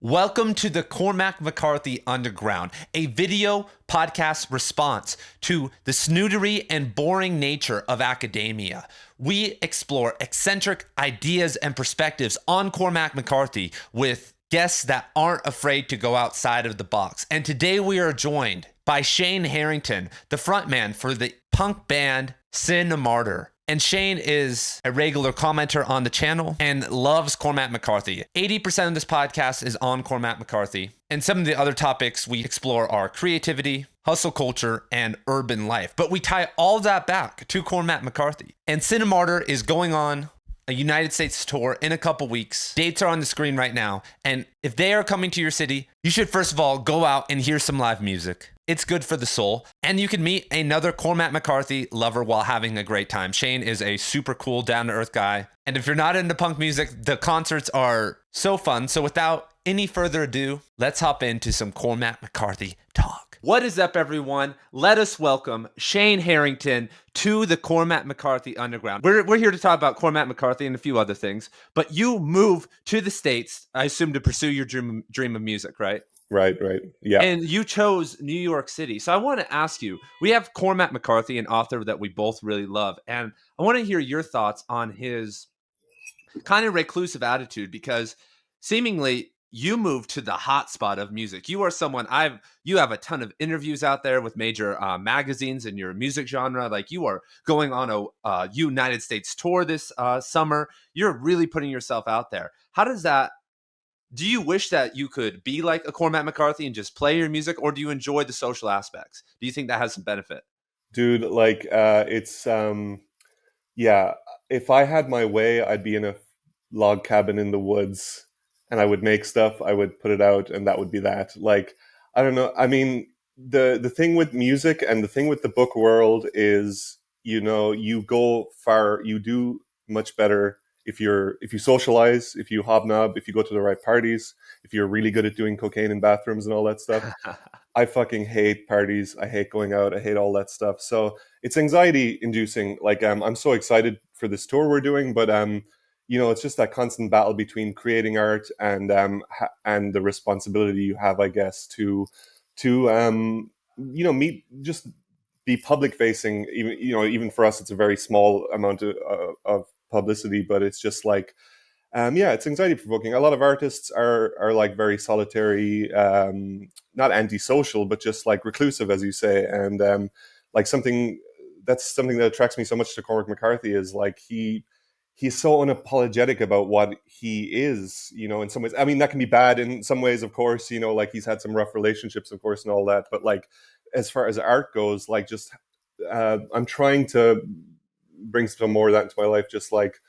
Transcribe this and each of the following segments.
Welcome to the Cormac McCarthy Underground, a video podcast response to the snootery and boring nature of academia. We explore eccentric ideas and perspectives on Cormac McCarthy with guests that aren't afraid to go outside of the box. And today we are joined by Shane Harrington, the frontman for the punk band Cinemartyr. And Shane is a regular commenter on the channel and loves Cormac McCarthy. 80% of this podcast is on Cormac McCarthy. And some of the other topics we explore are creativity, hustle culture, and urban life. But we tie all that back to Cormac McCarthy. And Cinemartyr is going on a United States tour in a couple weeks. Dates are on the screen right now. And if they are coming to your city, you should first of all go out and hear some live music. It's good for the soul. And you can meet another Cormac McCarthy lover while having a great time. Shane is a super cool, down-to-earth guy. And if you're not into punk music, the concerts are so fun. So without any further ado, let's hop into some Cormac McCarthy talk. What is up, everyone? Let us welcome Shane Harrington to the Cormac McCarthy Underground. We're here to talk about Cormac McCarthy and a few other things. But you moved to the States, I assume, to pursue your dream of music, right? Right. Yeah. And you chose New York City. So I want to ask you, we have Cormac McCarthy, an author that we both really love. And I want to hear your thoughts on his kind of reclusive attitude, because seemingly you moved to the hotspot of music. You are someone you have a ton of interviews out there with major magazines in your music genre. Like, you are going on a United States tour this summer. You're really putting yourself out there. Do you wish that you could be like a Cormac McCarthy and just play your music, or do you enjoy the social aspects? Do you think that has some benefit? Dude, yeah, if I had my way, I'd be in a log cabin in the woods and I would make stuff, I would put it out, and that would be that. Like, I don't know. I mean, the thing with music and the thing with the book world is, you go far, you do much better if you socialize, if you hobnob, if you go to the right parties, if you're really good at doing cocaine in bathrooms and all that stuff. I fucking hate parties. I hate going out. I hate all that stuff. So it's anxiety inducing. Like, I'm so excited for this tour we're doing, but it's just that constant battle between creating art and the responsibility you have, I guess, to just be public facing. Even for us, it's a very small amount of publicity, but it's just like, it's anxiety provoking. A lot of artists are like very solitary, not antisocial, but just like reclusive, as you say. And like something that attracts me so much to Cormac McCarthy is like he's so unapologetic about what he is, in some ways. I mean, that can be bad in some ways, of course, like he's had some rough relationships, of course, and all that. But like, as far as art goes, like, just I'm trying to bring some more of that into my life, just like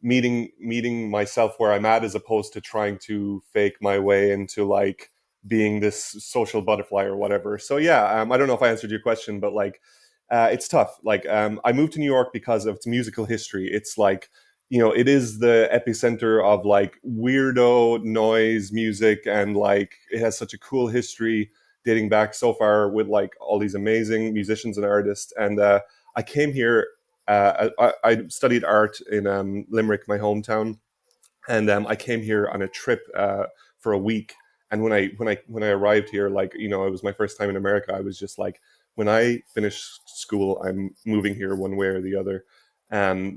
meeting myself where I'm at, as opposed to trying to fake my way into like being this social butterfly or whatever. So yeah, I don't know if I answered your question, but like, it's tough. Like, I moved to New York because of its musical history. It's like, it is the epicenter of like weirdo noise music, and like it has such a cool history dating back so far with like all these amazing musicians and artists. And I came here. I studied art in Limerick, my hometown, and I came here on a trip for a week. And when I arrived here, like, it was my first time in America. I was just like, when I finish school, I'm moving here one way or the other.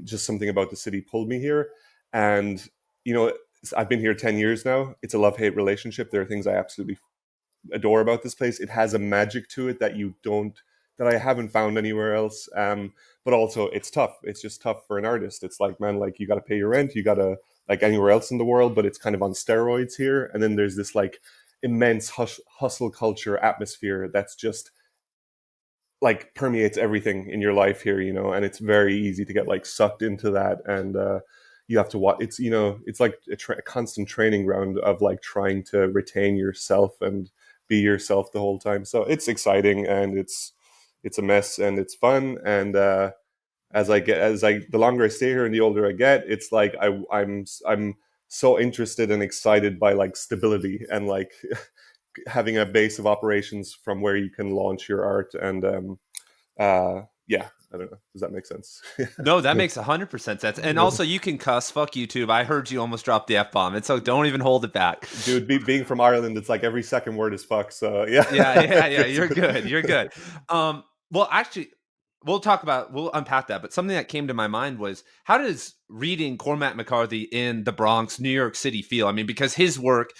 Just something about the city pulled me here, and I've been here 10 years now. It's a love-hate relationship. There are things I absolutely adore about this place. It has a magic to it that I haven't found anywhere else. But also it's tough. It's just tough for an artist. It's like, man, like, you got to pay your rent. You got to, like anywhere else in the world, but it's kind of on steroids here. And then there's this like immense hustle culture atmosphere that's just like permeates everything in your life here, and it's very easy to get like sucked into that. And you have to watch. It's like a constant training ground of like trying to retain yourself and be yourself the whole time. So it's exciting, and it's a mess, and it's fun. And the longer I stay here and the older I get, it's like I'm so interested and excited by like stability and like having a base of operations from where you can launch your art. And I don't know. Does that make sense? No, that makes 100% sense. And also, you can cuss. Fuck YouTube. I heard you almost drop the F-bomb. And so don't even hold it back. Dude, being from Ireland, it's like every second word is fuck. So yeah. Yeah. You're good. You're good. Well, actually, we'll unpack that. But something that came to my mind was, how does reading Cormac McCarthy in the Bronx, New York City feel? I mean, because his work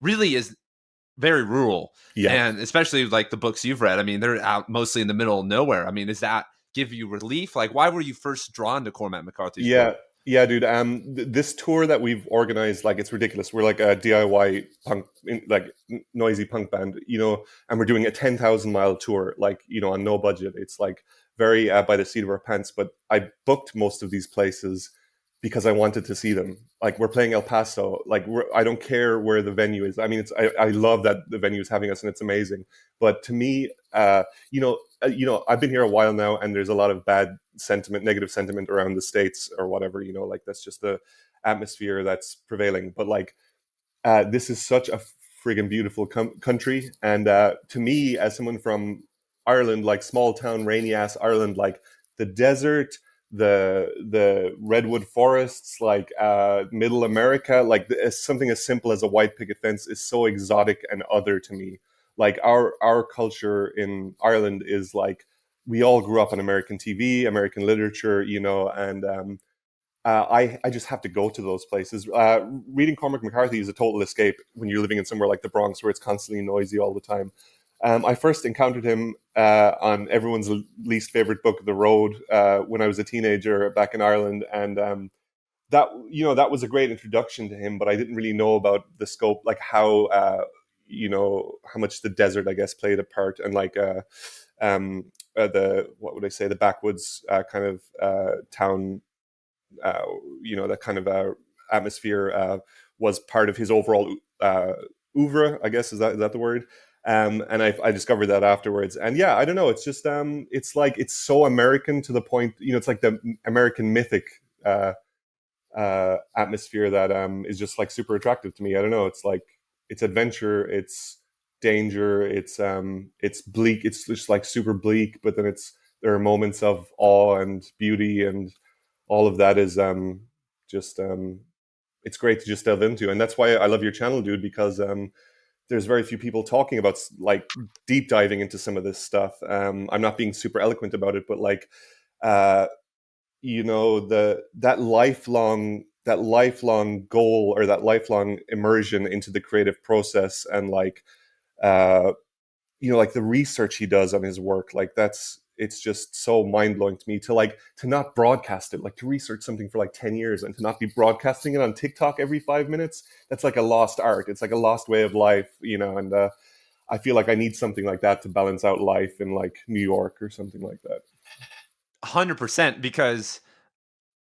really is very rural. Yeah. And especially like the books you've read, I mean, they're out mostly in the middle of nowhere. I mean, does that give you relief? Like, why were you first drawn to Cormac McCarthy's work? Yeah, dude. This tour that we've organized, like, it's ridiculous. We're like a DIY punk, noisy punk band, and we're doing a 10,000-mile tour, like, on no budget. It's like very by the seat of our pants. But I booked most of these places because I wanted to see them. Like, we're playing El Paso. Like, I don't care where the venue is. I mean, I love that the venue is having us, and it's amazing. But to me, I've been here a while now, and there's a lot of bad sentiment, negative sentiment around the States or whatever. Like, that's just the atmosphere that's prevailing. But like, this is such a friggin' beautiful country, and to me, as someone from Ireland, like small town, rainy ass Ireland, like the desert, the redwood forests, like middle America, like something as simple as a white picket fence is so exotic and other to me. Like our culture in Ireland is like, we all grew up on American TV, American literature, and I just have to go to those places. Reading Cormac McCarthy is a total escape when you're living in somewhere like the Bronx, where it's constantly noisy all the time. I first encountered him on everyone's least favorite book, The Road, when I was a teenager back in Ireland, and that was a great introduction to him. But I didn't really know about the scope, like how how much the desert, I guess, played a part, and like the backwoods kind of town, that kind of atmosphere was part of his overall oeuvre, I guess. Is that the word? And I discovered that afterwards. And yeah, I don't know. It's just it's like, it's so American to the point. It's like the American mythic atmosphere that is just like super attractive to me. I don't know. It's like, it's adventure, it's danger, it's bleak. It's just like super bleak, but then there are moments of awe and beauty, and all of that is just it's great to just delve into. And that's why I love your channel, dude, because there's very few people talking about, like, deep diving into some of this stuff. I'm not being super eloquent about it, but like that lifelong goal, or that lifelong immersion into the creative process, and like like the research he does on his work, like it's just so mind-blowing to me to not broadcast it, like to research something for like 10 years and to not be broadcasting it on TikTok every 5 minutes. That's like a lost art. It's like a lost way of life, and I feel like I need something like that to balance out life in like New York or something like that. 100%, because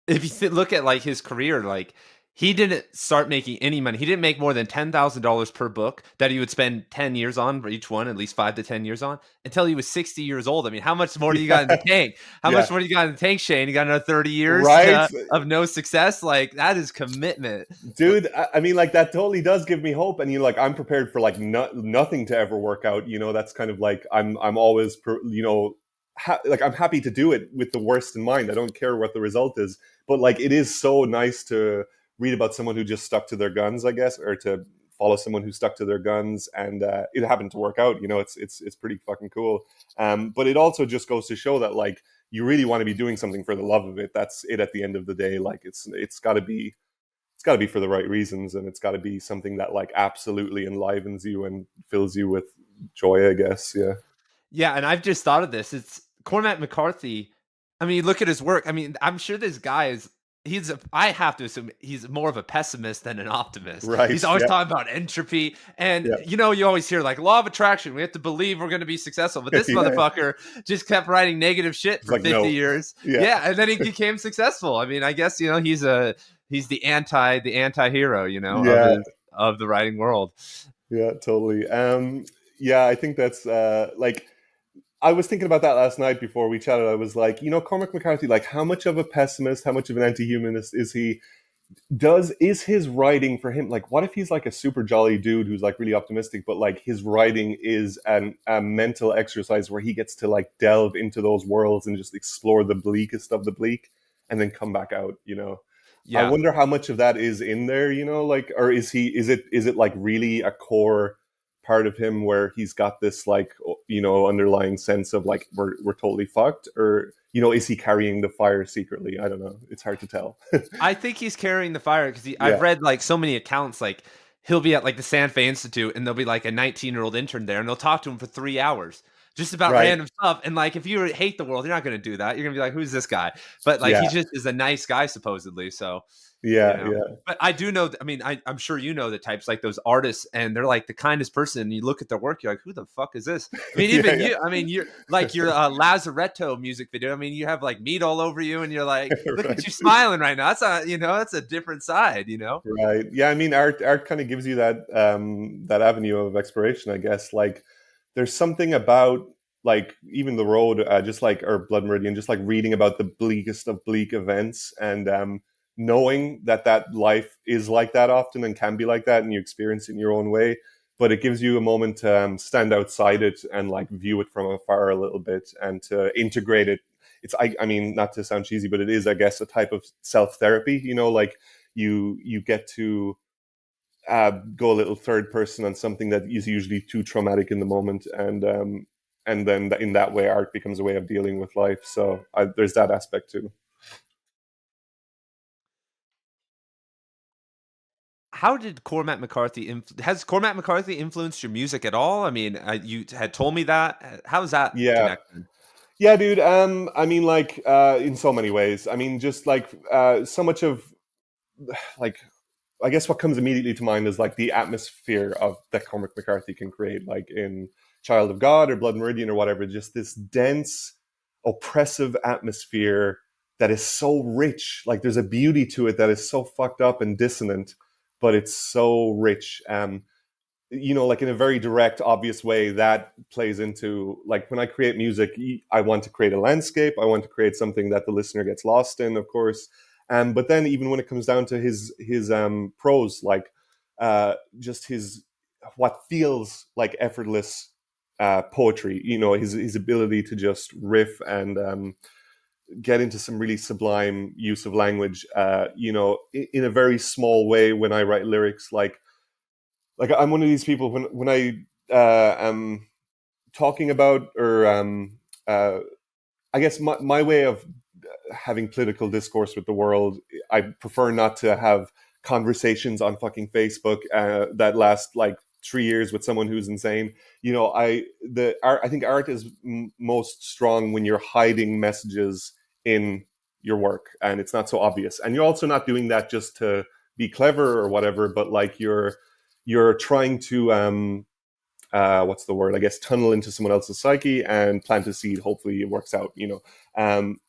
if you look at like his career, like, he didn't start making any money. He didn't make more than $10,000 per book that he would spend 10 years on for each one, at least 5 to 10 years on, until he was 60 years old. I mean, how much more do you got in the tank? How much more do you got in the tank, Shane? You got another 30 years of no success? Like, that is commitment. Dude, I mean, like, that totally does give me hope. And like, I'm prepared for like nothing to ever work out. That's kind of like, I'm always, like, I'm happy to do it with the worst in mind. I don't care what the result is. But like, it is so nice to read about someone who just stuck to their guns, I guess, or to follow someone who stuck to their guns, and it happened to work out. It's pretty fucking cool. But it also just goes to show that, like, you really want to be doing something for the love of it. That's it at the end of the day. Like, it's got to be for the right reasons, and it's got to be something that like absolutely enlivens you and fills you with joy, I guess. Yeah, and I've just thought of this. It's Cormac McCarthy. I mean, look at his work. I mean, I'm sure this guy is. I have to assume he's more of a pessimist than an optimist. Right. He's always talking about entropy. And, you always hear like law of attraction. We have to believe we're going to be successful. But this motherfucker just kept writing negative shit for 50 years. Yeah. And then he became successful. I mean, I guess, he's the anti-hero, of the writing world. Yeah, totally. I think that's like, I was thinking about that last night before we chatted. I was like, Cormac McCarthy, like, how much of a pessimist, how much of an anti-humanist is he? is his writing for him, like, what if he's like a super jolly dude who's like really optimistic, but like his writing is a mental exercise where he gets to like delve into those worlds and just explore the bleakest of the bleak and then come back out, you know? I Yeah. wonder how much of that is in there, you know, like, or is it like really a core part of him where he's got this like, you know, underlying sense of like we're totally fucked, or, you know, is he carrying the fire secretly? I don't know, it's hard to tell. I think he's carrying the fire because I've Yeah, read like so many accounts. Like he'll be at like the Santa Fe Institute, and there'll be like a 19-year-old intern there, and they'll talk to him for 3 hours just about right. random stuff. And like if you hate the world, you're not going to do that. You're going to be like, "Who's this guy?" But like he Yeah, just is a nice guy supposedly. So you yeah, know. yeah. But I do know. I mean, I'm sure you know the types like those artists, and they're like the kindest person. And you look at their work, you're like, "Who the fuck is this?" I mean, Yeah, even yeah. you. I mean, you're like your Lazaretto music video. I mean, you have like meat all over you, and you're like, "Look at Right. you smiling right now." That's a that's a different side. Right. Yeah, I mean, art kind of gives you that that avenue of exploration, I guess. Like there's something about like even the road, just like, or Blood Meridian, just like reading about the bleakest of bleak events, and knowing that that life is like that often and can be like that, and you experience it in your own way. But it gives you a moment to stand outside it and like view it from afar a little bit and to integrate it. I mean, not to sound cheesy, but it is, I guess, a type of self therapy. You know, like you get to go a little third person on something that is usually too traumatic in the moment, and then in that way, art becomes a way of dealing with life. So there's that aspect too. How did Cormac McCarthy has Cormac McCarthy influenced your music at all? I mean, you had told me that. How's that Yeah, connected? yeah, dude. I mean, like, in so many ways. I mean, just like so much of like, I guess what comes immediately to mind is like the atmosphere of that Cormac McCarthy can create, like in Child of God or Blood Meridian or whatever. Just this dense, oppressive atmosphere that is so rich. Like there's a beauty to it that is so fucked up and dissonant, but it's so rich. You know, like in a very direct, obvious way, that plays into like when I create music, I want to create a landscape. I want to create something that the listener gets lost in, of course. But then even when it comes down to his prose, like just his what feels like effortless poetry, you know, his ability to just riff and get into some really sublime use of language, you know, in a very small way when I write lyrics, like I'm one of these people when I am talking about, or I guess my way of having political discourse with the world, I prefer not to have conversations on fucking Facebook that last like 3 years with someone who's insane. You know, I think art is most strong when you're hiding messages in your work and it's not so obvious, and you're also not doing that just to be clever or whatever, but like you're trying to what's the word, I guess, tunnel into someone else's psyche and plant a seed. Hopefully it works out, you know.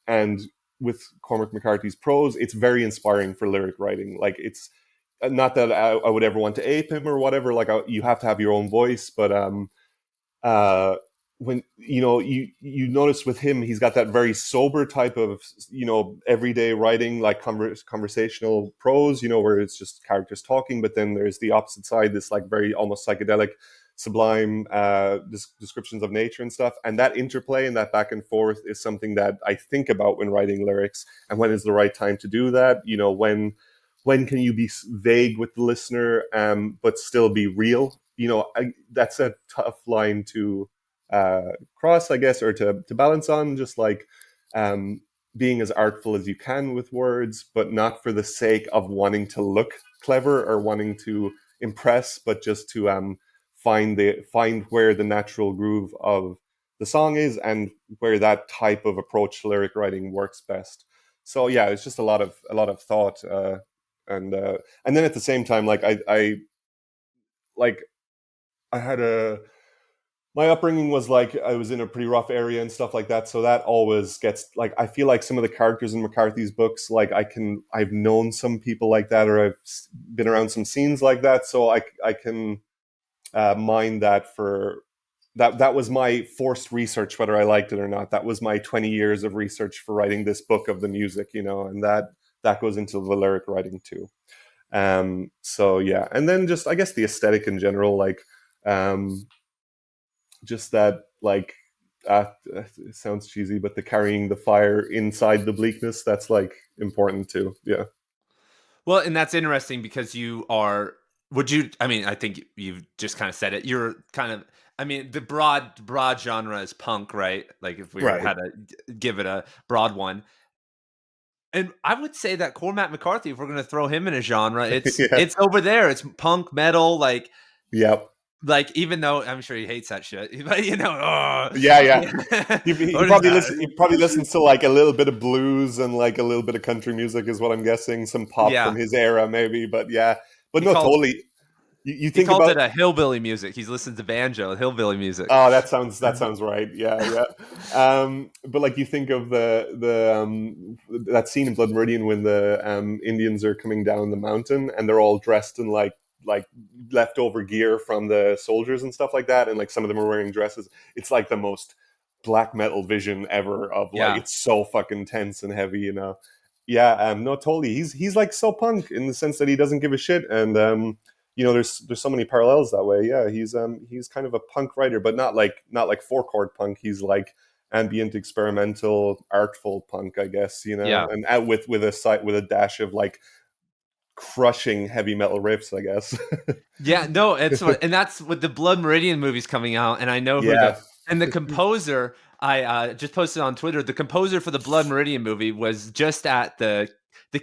And with Cormac McCarthy's prose, it's very inspiring for lyric writing. Like it's not that I would ever want to ape him or whatever, like you have to have your own voice, but uh when you know you notice with him, he's got that very sober type of, you know, everyday writing, like conversational prose, you know, where it's just characters talking, but then there's the opposite side, this like very almost psychedelic sublime descriptions of nature and stuff, and that interplay and that back and forth is something that I think about when writing lyrics, and when is the right time to do that, you know, when can you be vague with the listener but still be real, you know. That's a tough line to cross, I guess, or to balance on, just like um, being as artful as you can with words, but not for the sake of wanting to look clever or wanting to impress, but just to find where the natural groove of the song is and where that type of approach to lyric writing works best. So yeah, it's just a lot of thought, and then at the same time, like like I had a my upbringing was like I was in a pretty rough area and stuff like that. So that always gets like, I feel like some of the characters in McCarthy's books, like I've known some people like that, or I've been around some scenes like that. So I can mine that for that was my forced research, whether I liked it or not. That was my 20 years of research for writing this book of the music, you know, and that goes into the lyric writing too. So yeah, and then just I guess the aesthetic in general, like just that like it sounds cheesy, but the carrying the fire inside the bleakness, that's like important too. Yeah. Well, and that's interesting because you are. Would you? I mean, I think you've just kind of said it. You're kind of. I mean, the broad genre is punk, right? Like if we Right. had to give it a broad one. And I would say that Cormac McCarthy, if we're going to throw him in a genre, Yeah. it's over there. It's punk metal, Yep. like even though I'm sure he hates that shit, but Yeah, yeah. what is that? He probably listens to like a little bit of blues and like a little bit of country music is what I'm guessing. Some pop Yeah, from his era, maybe. But yeah, but he no, calls totally. You he think calls about it a hillbilly music. He's listened to banjo, hillbilly music. oh, that sounds right. Yeah, yeah. But like you think of that scene in Blood Meridian when the Indians are coming down the mountain and they're all dressed in like leftover gear from the soldiers and stuff like that, and like some of them are wearing dresses. It's like the most black metal vision ever of like Yeah, it's so fucking tense and heavy, you know. Yeah, no, totally. He's like so punk in the sense that he doesn't give a shit, and you know, there's so many parallels that way. Yeah, he's kind of a punk writer, but not like four chord punk. He's like ambient, experimental, artful punk, I guess. You know, yeah. and out with a dash of like crushing heavy metal riffs, I guess. Yeah, no, and that's with the Blood Meridian movies coming out, and I know who Yeah, the composer I just posted on Twitter. The composer for the Blood Meridian movie was just at the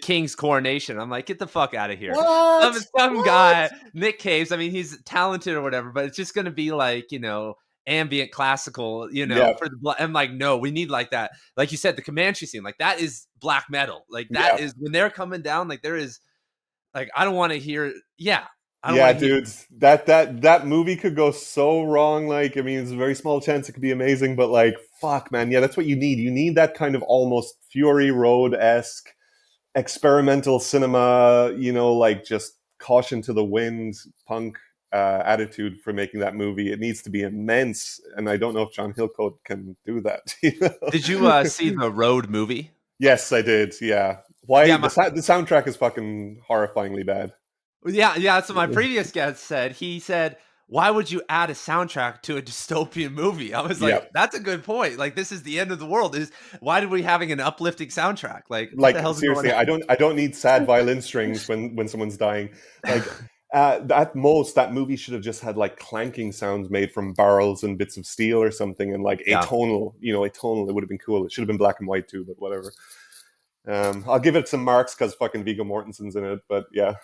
king's coronation. I'm like, get the fuck out of here. what? Some What? guy, Nick Caves. I mean, he's talented or whatever, but it's just gonna be like ambient classical, Yeah, for the blood. I'm like, no, we need like that. Like you said, the Comanche scene, like that is black metal. Like that yeah. is when they're coming down. Like there is. Like, I don't want to hear. Yeah, I don't Yeah, want to hear. dude, that movie could go so wrong. Like, I mean, there's a very small chance it could be amazing, but like, fuck, man, yeah, that's what you need. You need that kind of almost Fury Road-esque experimental cinema, you know, like just caution to the wind punk attitude for making that movie. It needs to be immense, and I don't know if John Hillcoat can do that. You Did you know? see the Road movie? Yes, I did. Yeah, why Yeah, the soundtrack is fucking horrifyingly bad. yeah. That's what my previous guest said. He said, "Why would you add a soundtrack to a dystopian movie?" I was Yeah. like, "That's a good point. Like, this is the end of the world. Is why did we having an uplifting soundtrack? Like, what the Like hell's going seriously, on?" I don't need sad violin strings when someone's dying. Like at most, that movie should have just had like clanking sounds made from barrels and bits of steel or something, and like Yeah. atonal. You know, atonal. It would have been cool. It should have been black and white too, but whatever. I'll give it some marks because fucking Viggo Mortensen's in it. But yeah,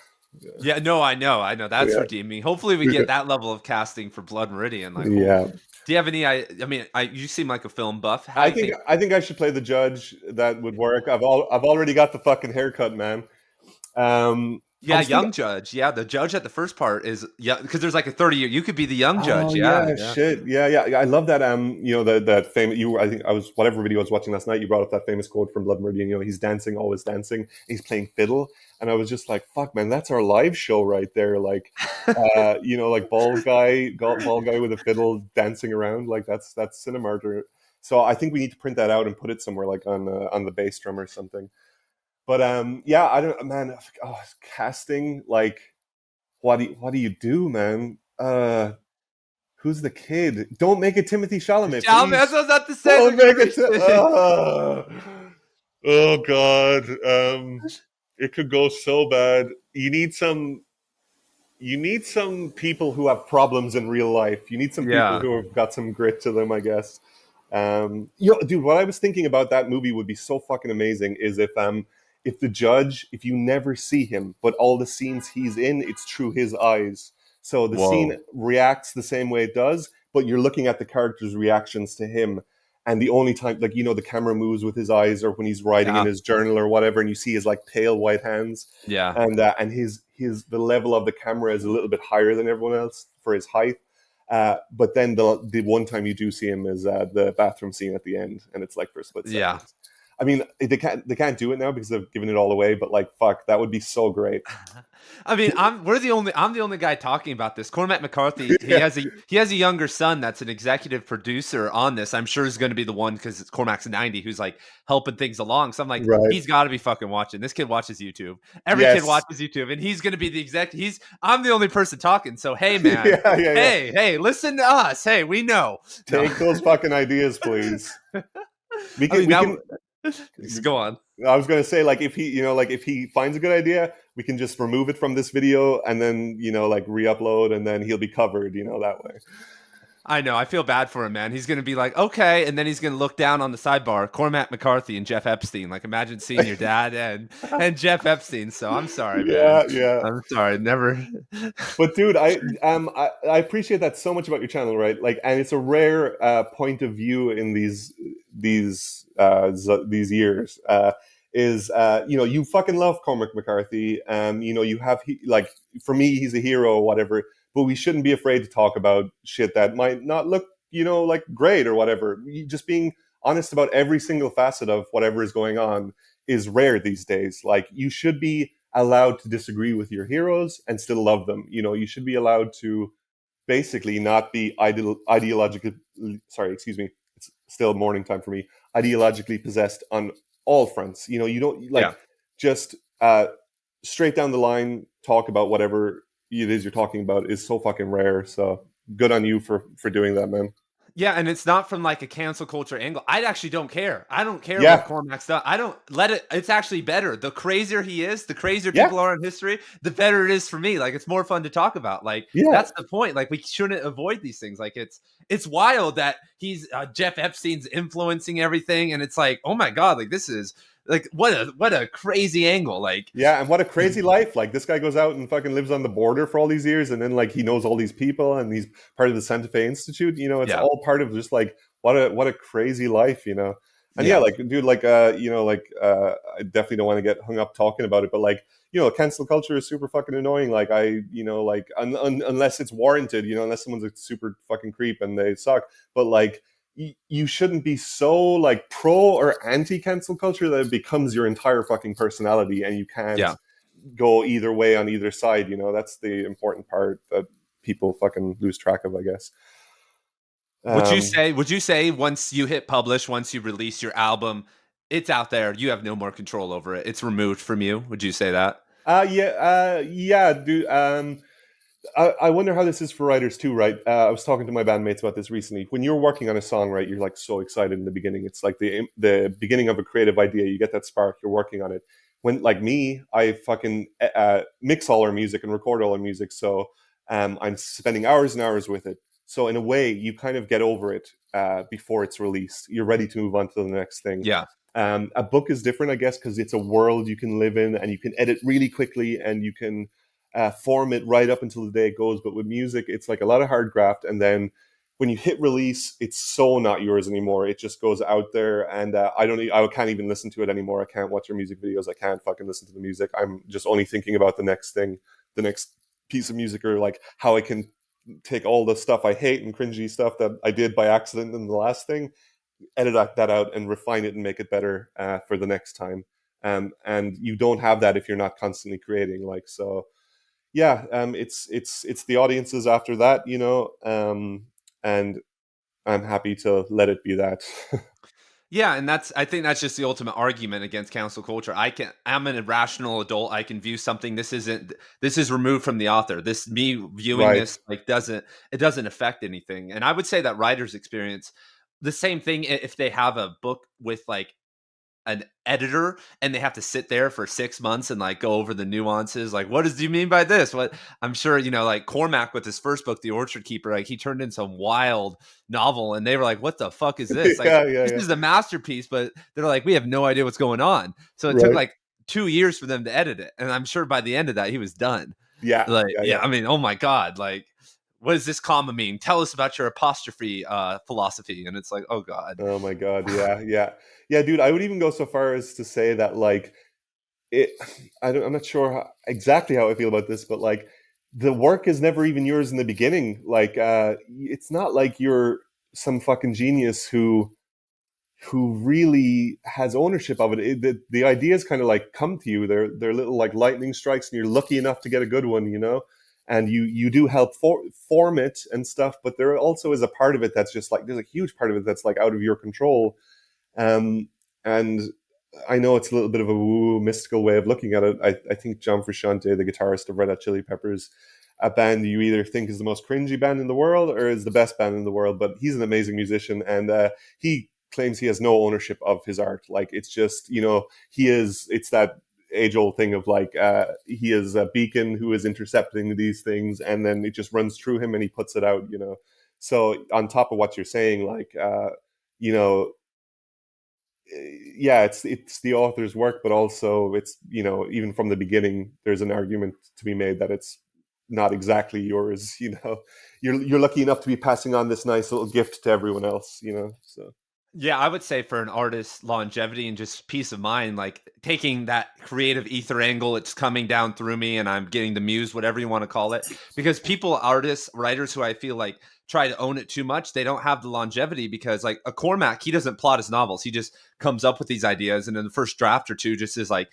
Yeah, no, I know. That's yeah, redeeming. Hopefully, we get that level of casting for Blood Meridian. Like, yeah. do you have any? I mean, you seem like a film buff. How do you think? I think I should play the judge. That would work. I've already got the fucking haircut, man. I Yeah, was thinking. young judge. Yeah, the judge at the first part is because there's like a 30-year. You could be the young Oh judge. Yeah, yeah, yeah. shit. Yeah, yeah. I love that. You know, that famous. I think I was whatever video I was watching last night. You brought up that famous quote from Blood Meridian. You know, he's dancing, always dancing. He's playing fiddle, and I was just like, "Fuck, man, that's our live show right there." Like, you know, like bald guy with a fiddle dancing around. Like that's Cinemartyr. So I think we need to print that out and put it somewhere, like on the bass drum or something. But yeah, I don't, man. Oh, casting, like, what do you do, man? Who's the kid? Don't make it Timothy Chalamet, Yeah, that's please. what I was about to say. Don't We're gonna make it. reach Oh God. It could go so bad. You need some people who have problems in real life. You need some people Yeah. who have got some grit to them, I guess. Dude, what I was thinking about that movie would be so fucking amazing is if the judge, if you never see him, but all the scenes he's in, it's through his eyes. So the Whoa. scene reacts the same way it does, but you're looking at the character's reactions to him. And the only time, like, you know, the camera moves with his eyes, or when he's writing in his journal or whatever, and you see his like pale white hands, Yeah. and his the level of the camera is a little bit higher than everyone else for his height. But then the one time you do see him is the bathroom scene at the end, and it's like for a split second. Yeah. I mean, they can't do it now because they've given it all away. But like, fuck, that would be so great. I mean, I'm the only guy talking about this. Cormac McCarthy, he Yeah, has a younger son that's an executive producer on this. I'm sure is going to be the one because Cormac's 90 who's like helping things along. So I'm like, right. he's got to be fucking watching. This kid watches YouTube. Every kid Yes. watches YouTube, and he's going to be the exec. I'm the only person talking. So hey, man, Yeah, yeah, yeah. hey, listen to us. Hey, we know. No, Take those fucking ideas, please. We I can mean we that. can Just go on. I was gonna say, like, if he, like if he finds a good idea, we can just remove it from this video and then, like re-upload, and then he'll be covered, that way. I know. I feel bad for him, man. He's going to be like, okay. And then he's going to look down on the sidebar, Cormac McCarthy and Jeff Epstein. Like, imagine seeing your dad and Jeff Epstein. So I'm sorry, man. Yeah, yeah. I'm sorry. Never. But dude, I appreciate that so much about your channel, right? Like, and it's a rare point of view in these years. Is you fucking love Cormac McCarthy. You have like, for me, he's a hero or whatever. But we shouldn't be afraid to talk about shit that might not look, like great or whatever. Just being honest about every single facet of whatever is going on is rare these days. Like, you should be allowed to disagree with your heroes and still love them. You should be allowed to basically not be ideologically, sorry, excuse me, it's still morning time for me, ideologically possessed on all fronts. You don't like, Yeah. just straight down the line talk about whatever it is you're talking about is so fucking rare. So good on you for doing that, man. Yeah. And it's not from like a cancel culture angle. I actually don't care. I don't care Yeah, what Cormac's done. I don't let it. It's actually better. The crazier he is, the crazier yeah, people are in history, the better it is for me. Like, it's more fun to talk about. Like, yeah, that's the point. Like, we shouldn't avoid these things. Like, it's wild that he's Jeff Epstein's influencing everything. And it's like, oh my God, like, this is like, what a crazy angle. Like, yeah. And what a crazy life. Like, this guy goes out and fucking lives on the border for all these years, and then like he knows all these people, and he's part of the Santa Fe Institute. It's yeah, all part of just like what a crazy life. And yeah, yeah, like, dude, like, I definitely don't want to get hung up talking about it, but like, cancel culture is super fucking annoying. Like, like, unless it's warranted, unless someone's a super fucking creep and they suck. But like, you shouldn't be so like pro or anti cancel culture that it becomes your entire fucking personality, and you can't yeah. go either way on either side. That's the important part that people fucking lose track of, I guess. Would you say once you hit publish, once you release your album, it's out there, you have no more control over it. It's removed from you. Would you say that? Yeah, dude. I wonder how this is for writers too, right? I was talking to my bandmates about this recently. When you're working on a song, right, you're like so excited in the beginning. It's like the beginning of a creative idea. You get that spark. You're working on it. When, like me, I fucking mix all our music and record all our music. So I'm spending hours and hours with it. So in a way, you kind of get over it before it's released. You're ready to move on to the next thing. Yeah. A book is different, I guess, because it's a world you can live in, and you can edit really quickly, and you can form it right up until the day it goes. But with music, it's like a lot of hard graft, and then when you hit release, it's so not yours anymore. It just goes out there, and I can't even listen to it anymore. I can't watch your music videos. I can't fucking listen to the music. I'm just only thinking about the next thing, the next piece of music, or like how I can take all the stuff I hate and cringy stuff that I did by accident in the last thing, edit that out and refine it and make it better for the next time. And you don't have that if you're not constantly creating. Like, so yeah, it's the audiences after that, and I'm happy to let it be that. Yeah, and I think that's just the ultimate argument against cancel culture. I'm an irrational adult. I can view something. This is removed from the author. Me viewing Right. this like doesn't affect anything. And I would say that writers experience the same thing if they have a book with like an editor and they have to sit there for 6 months and like go over the nuances. Like, do you mean by this? What I'm sure, like Cormac with his first book, The Orchard Keeper, like he turned in some wild novel and they were like, what the fuck is this? Like, Yeah, yeah, this yeah. is a masterpiece, but they're like, we have no idea what's going on. So it took Right. like 2 years for them to edit it. And I'm sure by the end of that, he was done. Yeah, Like, yeah, yeah, yeah. I mean, oh my God, like, what does this comma mean? Tell us about your apostrophe philosophy. And it's like, oh God. Oh my God. Yeah, yeah. Yeah, dude, I would even go so far as to say that like it I'm not sure exactly how I feel about this, but like the work is never even yours in the beginning. Like it's not like you're some fucking genius who really has ownership of it. The ideas kind of like come to you. They're little like lightning strikes, and you're lucky enough to get a good one, you know. And you do help form it and stuff, but there also is a part of it that's just like, there's a huge part of it that's like out of your control. And I know it's a little bit of a woo mystical way of looking at it. I think John Frusciante, the guitarist of Red Hot Chili Peppers, a band you either think is the most cringy band in the world or is the best band in the world, but he's an amazing musician, and he claims he has no ownership of his art. Like, it's just, you know, it's that age-old thing of like, he is a beacon who is intercepting these things, and then it just runs through him and he puts it out, you know. So on top of what you're saying, like, you know, yeah, it's the author's work, but also it's, you know, even from the beginning, there's an argument to be made that it's not exactly yours. You know, you're lucky enough to be passing on this nice little gift to everyone else. You know, so. Yeah, I would say for an artist, longevity and just peace of mind, like taking that creative ether angle, it's coming down through me and I'm getting the muse, whatever you want to call it. Because people, artists, writers who I feel like try to own it too much, they don't have the longevity, because like a Cormac, he doesn't plot his novels. He just comes up with these ideas, and in the first draft or two just is like,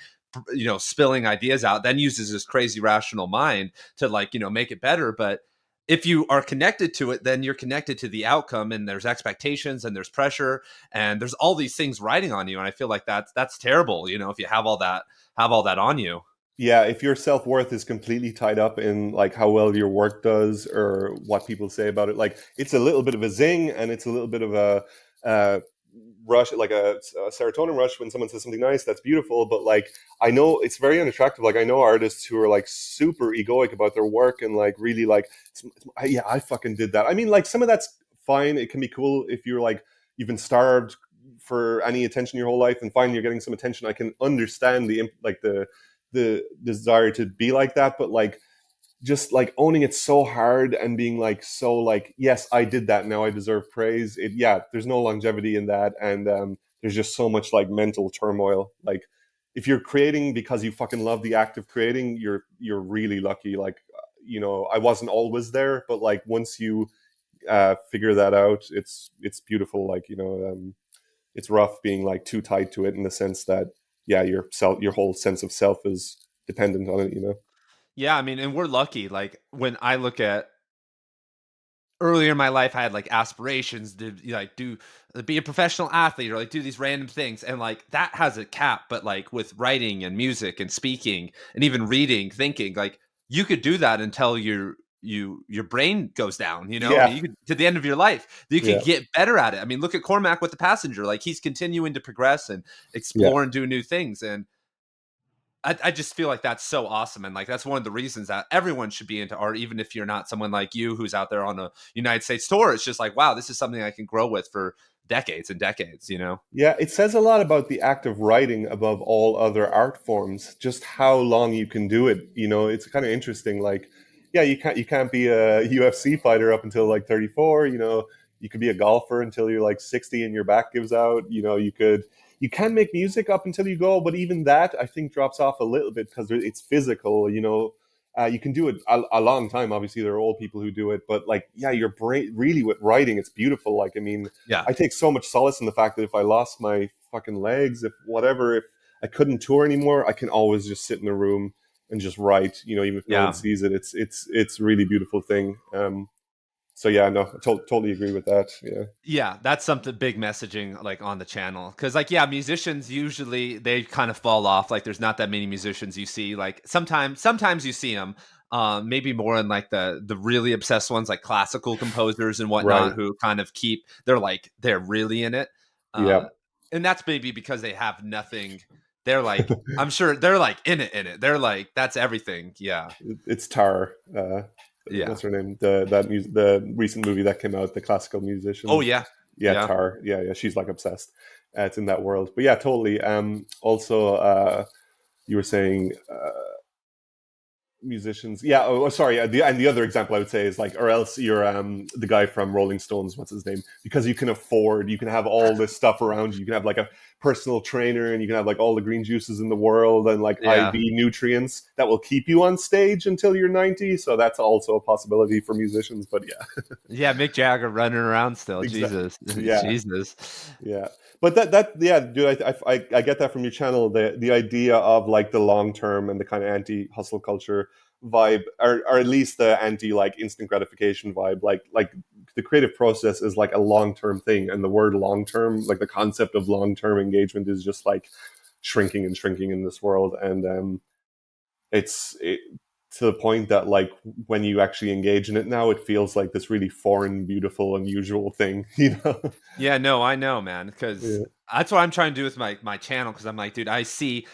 you know, spilling ideas out, then uses his crazy rational mind to like, you know, make it better. But if you are connected to it, then you're connected to the outcome, and there's expectations and there's pressure and there's all these things riding on you. And I feel like that's terrible, you know, if you have all that on you. Yeah, if your self-worth is completely tied up in like how well your work does or what people say about it, like it's a little bit of a zing and it's a little bit of a rush, like a serotonin rush when someone says something nice. That's beautiful, but like, I know it's very unattractive. Like, I know artists who are like super egoic about their work and like really like, yeah, I fucking did that. I mean, like, some of that's fine. It can be cool if you're like, you've been starved for any attention your whole life, and finally you're getting some attention. I can understand the desire to be like that, but like, just like owning it so hard and being like, so like, yes, I did that, now I deserve praise. Yeah, there's no longevity in that. And there's just so much like mental turmoil. Like, if you're creating because you fucking love the act of creating, you're really lucky. Like, you know, I wasn't always there, but like, once you figure that out, it's beautiful. Like, you know, it's rough being like too tied to it, in the sense that, yeah, your whole sense of self is dependent on it, you know. Yeah, I mean, and we're lucky. Like when I look at earlier in my life, I had like aspirations to like be a professional athlete or like do these random things, and like that has a cap. But like with writing and music and speaking and even reading, thinking, like you could do that until your brain goes down. You know, Yeah, you could, to the end of your life. You could yeah, get better at it. I mean, look at Cormac with the Passenger. Like he's continuing to progress and yeah. explore and do new things. And I just feel like that's so awesome. And like, that's one of the reasons that everyone should be into art, even if you're not someone like you who's out there on a United States tour. It's just like, wow, this is something I can grow with for decades and decades, you know? Yeah, it says a lot about the act of writing above all other art forms, just how long you can do it. You know, it's kind of interesting. Like, yeah, you can't be a UFC fighter up until like 34, you know. You could be a golfer until you're like 60 and your back gives out. You know, you can make music up until you go, but even that I think drops off a little bit because it's physical, you know. You can do it a long time. Obviously, there are old people who do it, but like, yeah, your brain really with writing, it's beautiful. Like, I mean, Yeah. I take so much solace in the fact that if I lost my fucking legs, if I couldn't tour anymore, I can always just sit in a room and just write. You know, even if no one Yeah. sees it, it's a really beautiful thing. So yeah, no, I totally agree with that. Yeah, Yeah, that's something big messaging like on the channel. Cause like, yeah, musicians usually they kind of fall off. Like there's not that many musicians you see. Like sometimes you see them, maybe more in like the really obsessed ones, like classical composers and right. whatnot, who kind of they're really in it. Yeah, Uh, and that's maybe because they have nothing. They're like, I'm sure they're like in it. They're like, that's everything. Yeah. it's Tar. Yeah. What's her name? The recent movie that came out, the classical Oh musician. yeah. Yeah, Yeah. Tar. Yeah. She's like obsessed. It's in that world. But yeah, totally. Also, you were saying musicians. Yeah. Oh, sorry. The other example I would say is like, or else you're the guy from Rolling Stones. What's his name? Because you can have all this stuff around you. You can have like a personal trainer, and you can have like all the green juices in the world and like Yeah. IV nutrients that will keep you on stage until you're 90. So that's also a possibility for musicians. But yeah, Yeah, Mick Jagger running around still. exactly. Jesus. Yeah. Jesus. Yeah, but yeah, dude, I get that from your channel. The idea of like the long term and the kind of anti hustle culture vibe, or at least the anti like instant gratification vibe. Like the creative process is like a long term thing, and the word long term, like the concept of long term engagement, is just like shrinking and shrinking in this world, and it's to the point that like when you actually engage in it now, it feels like this really foreign, beautiful, unusual thing, you know? Yeah, no, I know, man, because Yeah. that's what I'm trying to do with my channel. Because I'm like, dude, I see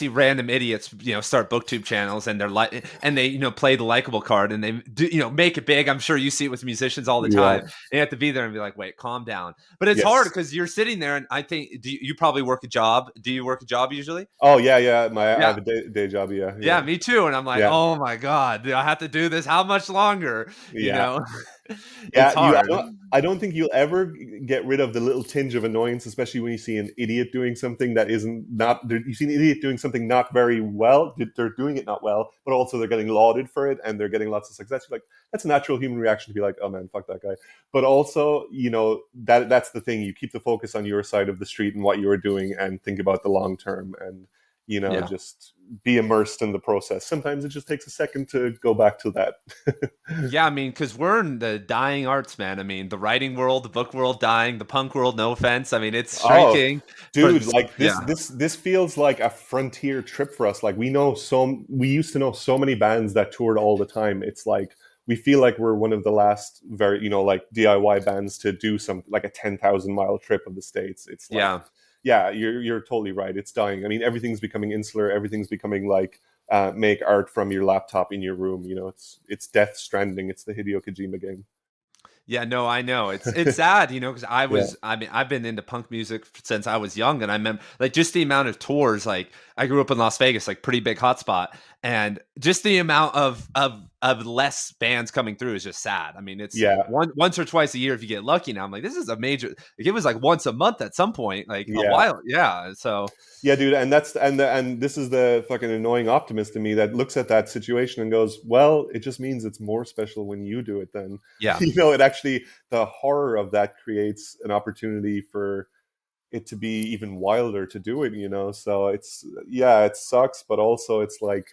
random idiots, start booktube channels, and they're like, and they play the likable card, and they do, make it big. I'm sure you see it with musicians all the Yeah. time. And you have to be there and be like, wait, calm down. But it's hard Yes. because you're sitting there, and I think you probably work a job. Do you work a job usually? Oh yeah, yeah. I Yeah. have a day job. Yeah, Yeah, yeah, me too. And I'm like, yeah, oh my God, do I have to do this? How much longer? You yeah. know, it's Yeah, hard. I don't think you'll ever get rid of the little tinge of annoyance, especially when you see an idiot doing something that isn't not. You see an idiot doing something not very well. They're doing it not well, but also they're getting lauded for it, and they're getting lots of success. You're like, that's a natural human reaction to be like, oh man, fuck that guy. But also, that's the thing. You keep the focus on your side of the street and what you're doing, and think about the long term, and Yeah. just be immersed in the process. Sometimes it just takes a second to go back to that. Yeah, I mean, because we're in the dying arts, man. I mean, the writing world, the book world dying, the punk world, no offense. I mean, it's Oh, shrinking. For dude, like yeah, this feels like a frontier trip for us. Like we used to know so many bands that toured all the time. It's like we feel like we're one of the last very, like DIY bands to do some like a 10,000 mile trip of the States. It's like, yeah, yeah, you're totally right. It's dying. I mean, everything's becoming insular. Everything's becoming like make art from your laptop in your room. It's Death Stranding. It's the Hideo Kojima game. yeah. No, I know. It's sad, because Yeah. I mean, I've been into punk music since I was young, and I remember like just the amount of tours. Like, I grew up in Las Vegas, like pretty big hotspot, and just the amount of less bands coming through is just sad. I mean, it's Yeah. once or twice a year if you get lucky. Now I'm like, this is a major. Like, it was like once a month at some point, like a Yeah. while. Yeah. So Yeah, dude, and and this is the fucking annoying optimist in me that looks at that situation and goes, "Well, it just means it's more special when you do it." Then, yeah. it actually the horror of that creates an opportunity for it to be even wilder to do it. So it sucks, but also it's like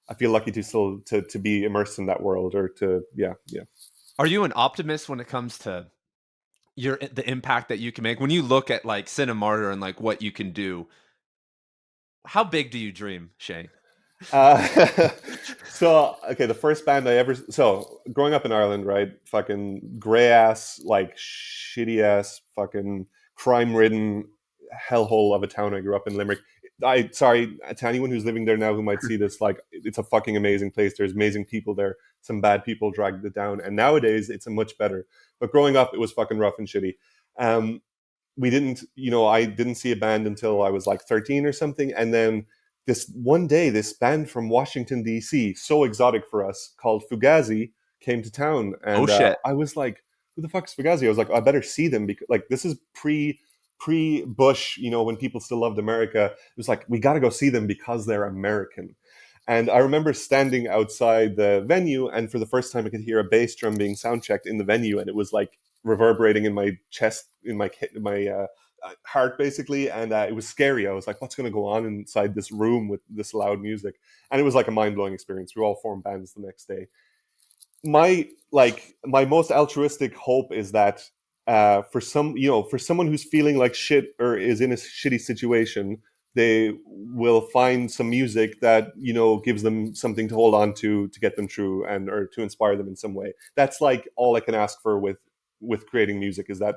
I feel lucky to still to be immersed in that world or to yeah. Are you an optimist when it comes to the impact that you can make? When you look at like Cinemartyr and like what you can do, how big do you dream, Shane? Uh, so okay, the first band I ever growing up in Ireland, right? Fucking gray ass, like shitty ass, fucking crime ridden hellhole of a town. I grew up in Limerick. Sorry to anyone who's living there now who might see this. Like, it's a fucking amazing place. There's amazing people there. Some bad people dragged it down, and nowadays it's a much better. But growing up, it was fucking rough and shitty. We didn't, I didn't see a band until I was like 13 or something, and then this one day, this band from Washington D.C., so exotic for us, called Fugazi, came to town, Oh and shit. I was like, "Who the fuck's Fugazi?" I was like, "I better see them because like this is pre Bush, when people still loved America. It was like we got to go see them because they're American." And I remember standing outside the venue, and for the first time, I could hear a bass drum being sound checked in the venue, and it was like reverberating in my chest, in my heart, basically. And it was scary. I was like, "What's going to go on inside this room with this loud music?" And it was like a mind blowing experience. We all formed bands the next day. My most altruistic hope is that for someone who's feeling like shit or is in a shitty situation, they will find some music that gives them something to hold on to get them through, and or to inspire them in some way. That's like all I can ask for with creating music, is that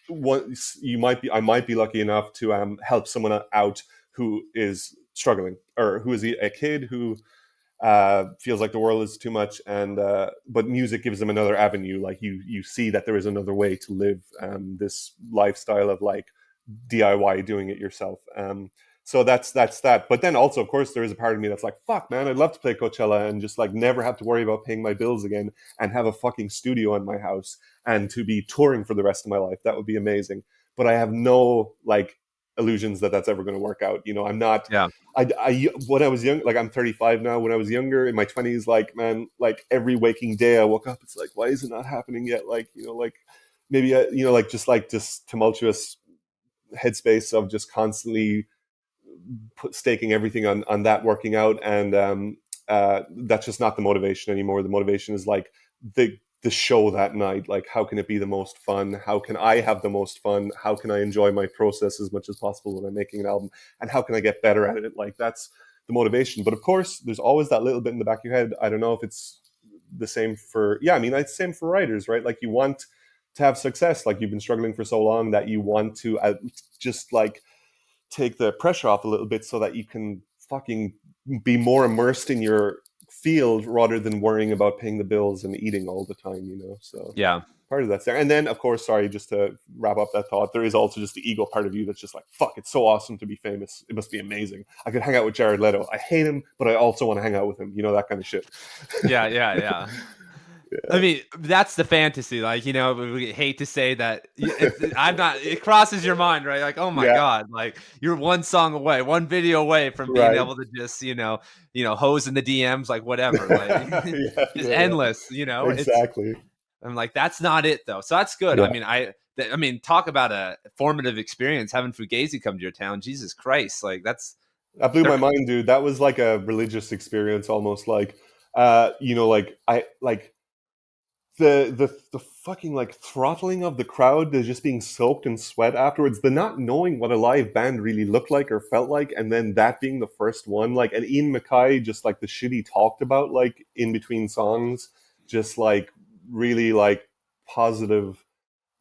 what I might be lucky enough to help someone out who is struggling, or who is a kid who feels like the world is too much, and but music gives them another avenue. Like you see that there is another way to live this lifestyle of like DIY, doing it yourself. So that's that. But then also, of course, there is a part of me that's like, fuck, man, I'd love to play Coachella and just like never have to worry about paying my bills again and have a fucking studio in my house and to be touring for the rest of my life. That would be amazing. But I have no like illusions that that's ever going to work out. You know, I'm not. Yeah. When I was young, like I'm 35 now. When I was younger, in my 20s, like man, like every waking day I woke up, it's like, why is it not happening yet? Like, you know, like maybe you know, like just tumultuous headspace of just constantly staking everything on that working out, and that's just not the motivation anymore. The motivation is like the show that night. Like, how can it be the most fun? How can I have the most fun? How can I enjoy my process as much as possible when I'm making an album? And how can I get better at it? Like, that's the motivation. But of course, there's always that little bit in the back of your head. I don't know if it's the same for, yeah, I mean, it's the same for writers, right? Like, you want to have success. Like, you've been struggling for so long that you want to just like take the pressure off a little bit so that you can fucking be more immersed in your field rather than worrying about paying the bills and eating all the time, you know? So Yeah. part of that's there. And then, of course, sorry, just to wrap up that thought, there is also just the ego part of you that's just like, fuck, it's so awesome to be famous. It must be amazing. I could hang out with Jared Leto. I hate him, but I also want to hang out with him. You know, that kind of shit. Yeah. Yeah. I mean, that's the fantasy. Like, you know, we hate to say that. I'm not. It crosses your mind, right? Like, oh my god, like you're one song away, one video away from being able to just, you know, hose in the DMs, like whatever, like just endless. You know, exactly. I'm like, that's not it though. So that's good. Yeah. I mean, talk about a formative experience having Fugazi come to your town. Jesus Christ, like that blew my mind, dude. That was like a religious experience, almost like, you know, like I like. The fucking like throttling of the crowd, the just being soaked in sweat afterwards, the not knowing what a live band really looked like or felt like, and then that being the first one, like, and Ian MacKaye, just like the shit he talked about, like in between songs, just like really like positive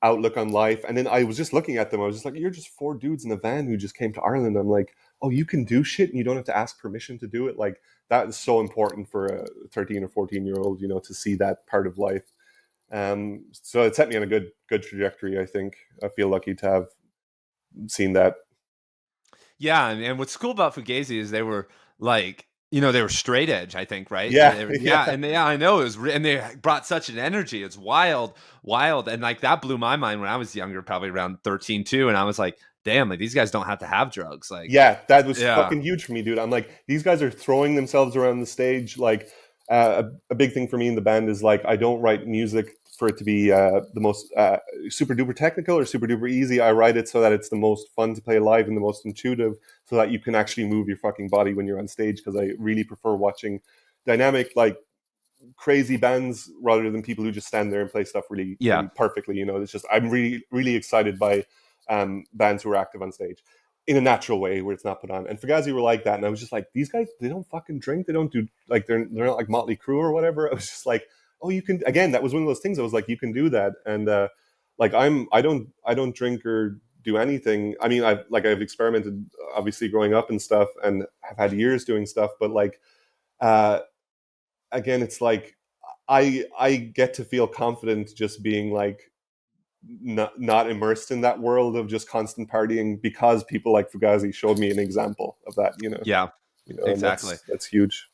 outlook on life. And then I was just looking at them, I was just like, you're just four dudes in a van who just came to Ireland. I'm like, oh, you can do shit and you don't have to ask permission to do it. Like, that is so important for a 13 or 14-year-old, you know, to see that part of life. So it set me on a good trajectory. I think I feel lucky to have seen that. Yeah, and what's cool about Fugazi is they were like, you know, they were straight edge, I think, right? Yeah, I know it was, and they brought such an energy. It's wild, and like that blew my mind when I was younger, probably around 13 too, and I was like, damn, like these guys don't have to have drugs. Like, yeah, that was fucking huge for me, dude. I'm like, these guys are throwing themselves around the stage. Like, a big thing for me in the band is like, I don't write music for it to be the most super duper technical or super duper easy. I write it so that it's the most fun to play live and the most intuitive, so that you can actually move your fucking body when you're on stage. Because I really prefer watching dynamic, like crazy bands rather than people who just stand there and play stuff really perfectly. You know, it's just, I'm really excited by bands who are active on stage in a natural way where it's not put on. And Fugazi were like that, and I was just like, these guys, they don't fucking drink, they don't do, like, they're not like Motley Crue or whatever. I was just like, oh, you can, again, that was one of those things. I was like, you can do that. And like, I don't drink or do anything. I mean, I've experimented obviously growing up and stuff, and have had years doing stuff, but like, again, it's like, I get to feel confident just being like, not immersed in that world of just constant partying, because people like Fugazi showed me an example of that, you know? Yeah, you know, exactly. That's huge.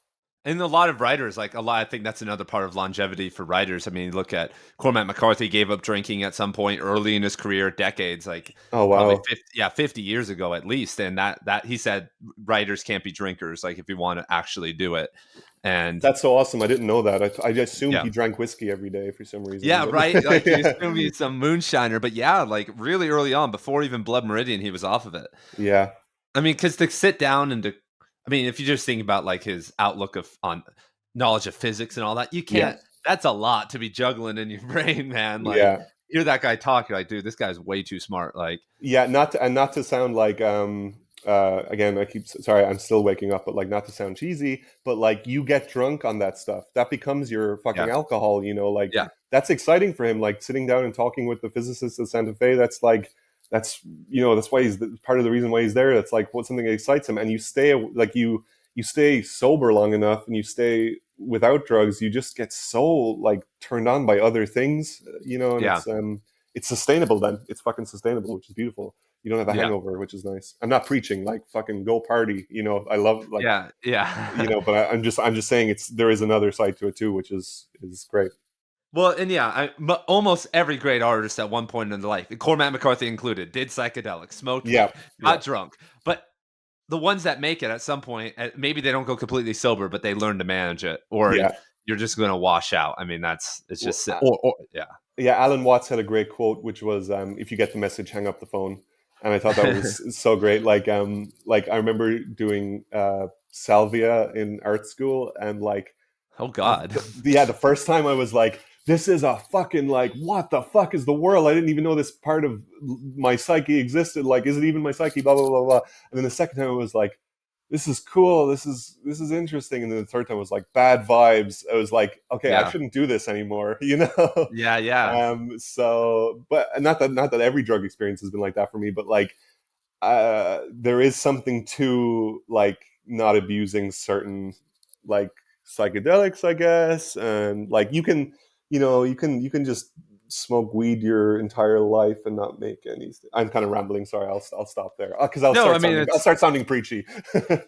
And a lot of writers, like I think that's another part of longevity for writers. I mean, look at Cormac McCarthy gave up drinking at some point early in his career, decades, like probably 50 years ago at least. And that he said writers can't be drinkers, like if you want to actually do it. And that's so awesome. I didn't know that. I assumed he drank whiskey every day for some reason. Yeah, right. Like he assumed he's some moonshiner, but yeah, like really early on, before even Blood Meridian, he was off of it. Yeah. I mean, because to sit down and if you just think about like his outlook on knowledge of physics and all that, you can't. That's a lot to be juggling in your brain, man. Like, hear that guy talk, you're like, dude, this guy's way too smart. Like, not to sound like again, sorry, I'm still waking up, but like, not to sound cheesy, but like, you get drunk on that stuff, that becomes your fucking alcohol, you know, like, that's exciting for him. Like, sitting down and talking with the physicists at Santa Fe, that's like, that's, you know, that's why he's part of the reason why he's there. That's like something that excites him. And you stay like, you stay sober long enough, and you stay without drugs, you just get so like turned on by other things, you know. And it's sustainable. Then it's fucking sustainable, which is beautiful. You don't have a Yeah. hangover, which is nice. I'm not preaching like fucking go party. I love like Yeah. but I'm just saying there is another side to it too, which is great. Well, and but almost every great artist at one point in their life, Cormac McCarthy included, did psychedelics, smoked Yeah, weed, yeah, got drunk. But the ones that make it at some point, maybe they don't go completely sober, but they learn to manage it, or yeah. you're just going to wash out. I mean, it's Well, just, or yeah. Yeah, Alan Watts had a great quote, which was, "If you get the message, hang up the phone." And I thought that was so great. Like I remember doing salvia in art school, and like, Oh God. the first time I was like, "This is a fucking like, what the fuck is the world? I didn't even know this part of my psyche existed. Like, is it even my psyche? Blah blah blah blah." And then the second time I was like, "This is cool. This is interesting." And then the third time was like bad vibes. I was like, "Okay, I Yeah. shouldn't do this anymore," you know. Yeah. So, but not that every drug experience has been like that for me, but like, there is something to like not abusing certain like psychedelics, I guess, and like you can just smoke weed your entire life and not make any. I'm kind of rambling. Sorry, I'll stop there because No, I mean, I'll start sounding preachy.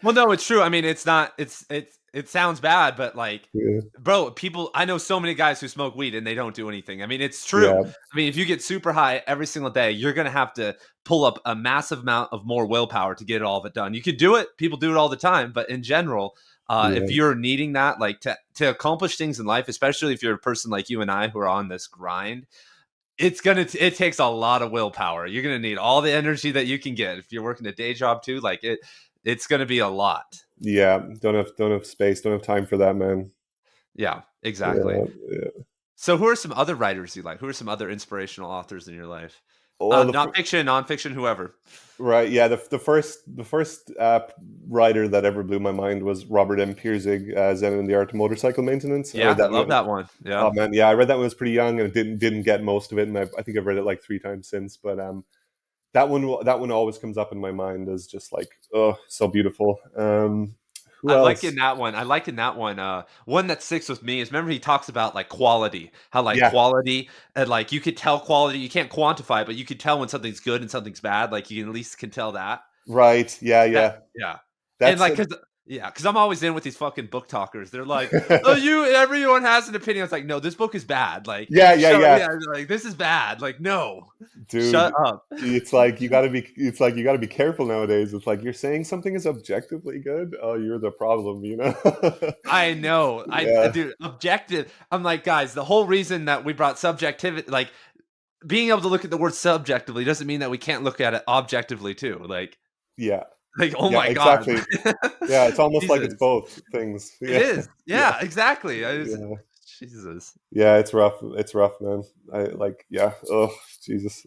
well, no, it's true. I mean, it's not, it sounds bad, but like, Yeah, bro, I know so many guys who smoke weed and they don't do anything. I mean, it's true. yeah, I mean, if you get super high every single day, you're going to have to pull up a massive amount of more willpower to get all of it done. You could do it. People do it all the time. But in general, if yeah, you're needing that, like to accomplish things in life, especially if you're a person like you and I who are on this grind, it takes a lot of willpower. You're going to need all the energy that you can get. If you're working a day job too, like it's going to be a lot. yeah. Don't have space. Don't have time for that, man. Yeah, exactly. Yeah, yeah. So who are some other writers you like? Who are some other inspirational authors in your life? Well, Not fiction, nonfiction, whoever. right, yeah. The first writer that ever blew my mind was Robert M. Pirsig, Zen and the Art of Motorcycle Maintenance. I Yeah, read I that love one. that one. Yeah. Oh man, yeah, I read that when I was pretty young and didn't get most of it, and I think I've read it like 3 times since. But that one always comes up in my mind as just like, oh, so beautiful. Who I like else? in that one. One that sticks with me is, remember he talks about like quality, how like Yeah, quality and like you could tell quality. You can't quantify it, but you could tell when something's good and something's bad. Like you can at least can tell that. right. Yeah, That yeah. yeah. And That's like, it. because I'm always in with these fucking book talkers. They're like, "Oh, everyone has an opinion." I was like, "No, this book is bad. Like, Yeah, yeah, yeah, yeah. like this is bad. Like, no, shut Dude, up." it's like you got to be careful nowadays. It's like you're saying something is objectively good. Oh, you're the problem, you know? I know. Yeah, Dude, objective. I'm like, guys, the whole reason that we brought subjectivity, like being able to look at the word subjectively, doesn't mean that we can't look at it objectively too. yeah, Oh yeah, my God. exactly. Yeah, it's almost like it's Jesus. both things. It Yeah, is. yeah, Yeah, exactly. yeah, Jesus. yeah. It's rough. It's rough, man. I like, yeah. Oh, Jesus.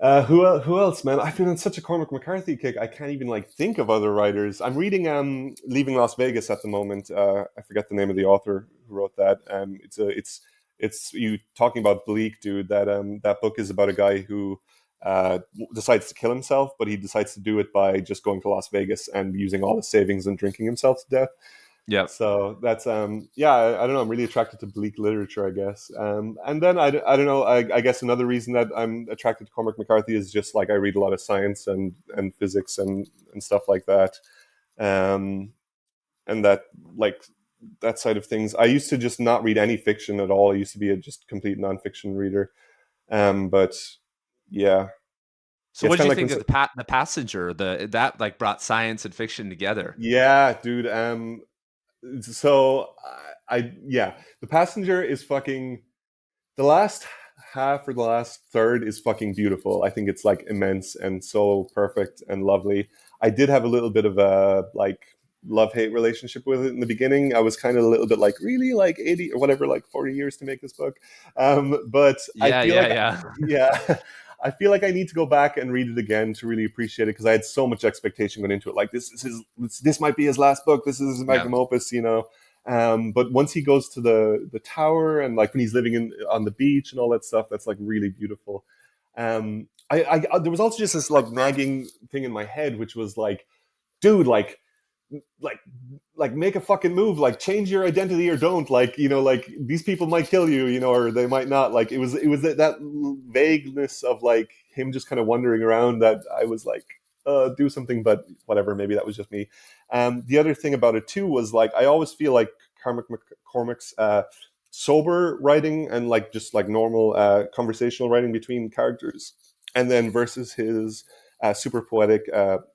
Who else, man? I've been on such a Cormac McCarthy kick. I can't even like think of other writers. I'm reading Leaving Las Vegas at the moment. I forget the name of the author who wrote that. It's you talking about bleak, dude. That book is about a guy who decides to kill himself, but he decides to do it by just going to Las Vegas and using all his savings and drinking himself to death. Yep. So that's yeah, I don't know, I'm really attracted to bleak literature, I guess. And then I don't know, I guess another reason that I'm attracted to Cormac McCarthy is just like I read a lot of science and physics and stuff like that. um and that, like, that side of things. I used to just not read any fiction at all. I used to be a just complete nonfiction reader. But yeah, So yeah, it's what did kind you of like think when of the Passenger? That like brought science and fiction together. yeah, dude. So yeah, The Passenger is fucking, the last half or the last third is fucking beautiful. I think it's like immense and so perfect and lovely. I did have a little bit of a like love-hate relationship with it in the beginning. I was kind of a little bit like, really, like 80 or whatever, like 40 years to make this book. But I Yeah, feel yeah, like, yeah. yeah, I feel like I need to go back and read it again to really appreciate it, because I had so much expectation going into it. Like, this might be his last book. This is his Yeah. magnum opus, you know. But once he goes to the tower, and like when he's living on the beach and all that stuff, that's like really beautiful. I there was also just this like nagging thing in my head, which was like, dude, like like like make a fucking move, like change your identity or don't, like, you know, like these people might kill you, you know, or they might not. Like it was that vagueness of like him just kind of wandering around that I was like, do something, but whatever, maybe that was just me. The other thing about it too was like I always feel like Cormac's sober writing and like just like normal conversational writing between characters, and then versus his super poetic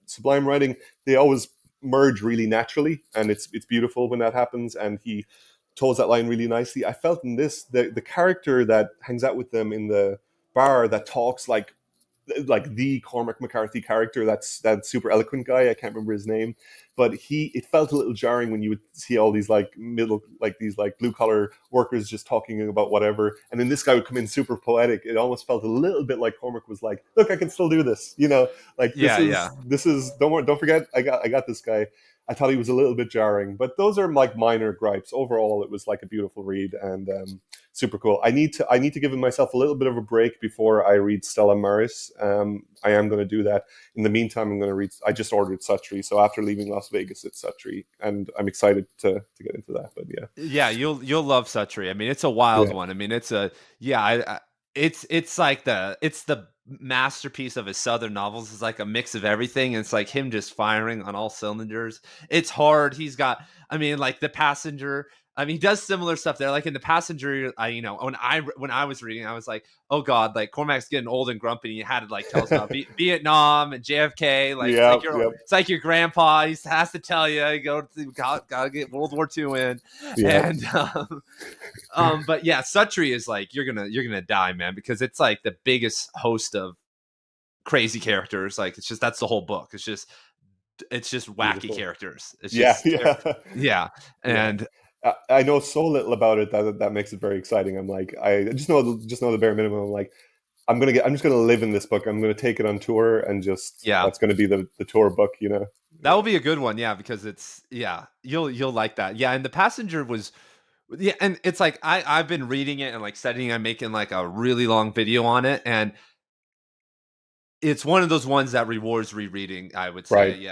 sublime writing, they always merge really naturally, and it's beautiful when that happens. And he toes that line really nicely. I felt in this, the character that hangs out with them in the bar that talks like the Cormac McCarthy character, that's that super eloquent guy, I can't remember his name, but it felt a little jarring when you would see all these like these like blue collar workers just talking about whatever, and then this guy would come in super poetic. It almost felt a little bit like Cormac was like, look, I can still do this, you know, like this is don't worry, don't forget, I got this guy. I thought he was a little bit jarring, but those are like minor gripes. Overall, it was like a beautiful read, and super cool. I need to give myself a little bit of a break before I read Stella Maris. I am going to do that. In the meantime, I'm going to read. I just ordered Suttree, so after leaving Las Vegas, it's Suttree, and I'm excited to get into that. But Yeah, you'll love Suttree. I mean, it's a wild one. I mean, it's a it's like the masterpiece of his Southern novels. It's like a mix of everything. And it's like him just firing on all cylinders. It's hard. He's got, I mean, like The Passenger. I mean, he does similar stuff there. Like in The Passenger, you know, when I was reading, I was like, oh God, like Cormac's getting old and grumpy. And you had to like tell us about Vietnam and JFK. Like it's like your grandpa. He has to tell you, gotta get World War II in. And but yeah, Suttree is like you're gonna die, man, because it's like the biggest host of crazy characters. Like it's just that's the whole book. It's just wacky beautiful characters. It's just and I know so little about it that makes it very exciting. I'm like, I just know the bare minimum. I'm like, I'm just gonna live in this book. I'm gonna take it on tour, and just that's gonna be the tour book, you know. That will be a good one, because it's you'll like that. Yeah, and The Passenger was and it's like I've been reading it and like studying. I'm making like a really long video on it, and it's one of those ones that rewards rereading, I would say.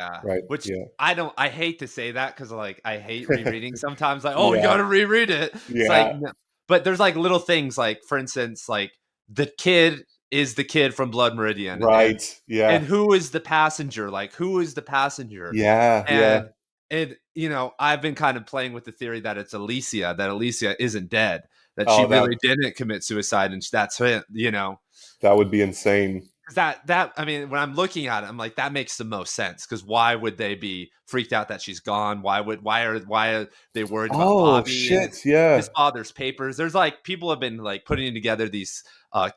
Which I hate to say that because like I hate rereading sometimes. Like, you got to reread it. It's like, no. But there's like little things, like for instance, like the kid is the kid from Blood Meridian, right? And who is the passenger? Like, who is the passenger? And you know, I've been kind of playing with the theory that it's Alicia, that Alicia isn't dead, that she really didn't commit suicide, and that's it. You know, that would be insane. That I mean, when I'm looking at it, I'm like, that makes the most sense, because why would they be freaked out that she's gone? Why are they worried about Bobby and his father's papers? There's like people have been like putting together these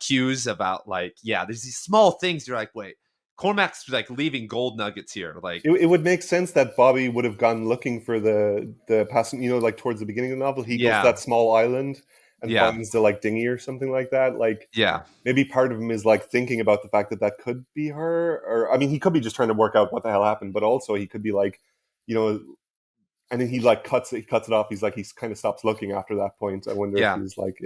cues about like, there's these small things. You're like, wait, Cormac's like leaving gold nuggets here. Like it would make sense that Bobby would have gone looking for the passing, you know, like towards the beginning of the novel, he goes to that small island and finds the like dinghy or something like that. Like, maybe part of him is like thinking about the fact that could be her, or I mean, he could be just trying to work out what the hell happened, but also he could be like, you know, and then he like cuts it off. He's kind of stops looking after that point. I wonder if he's like,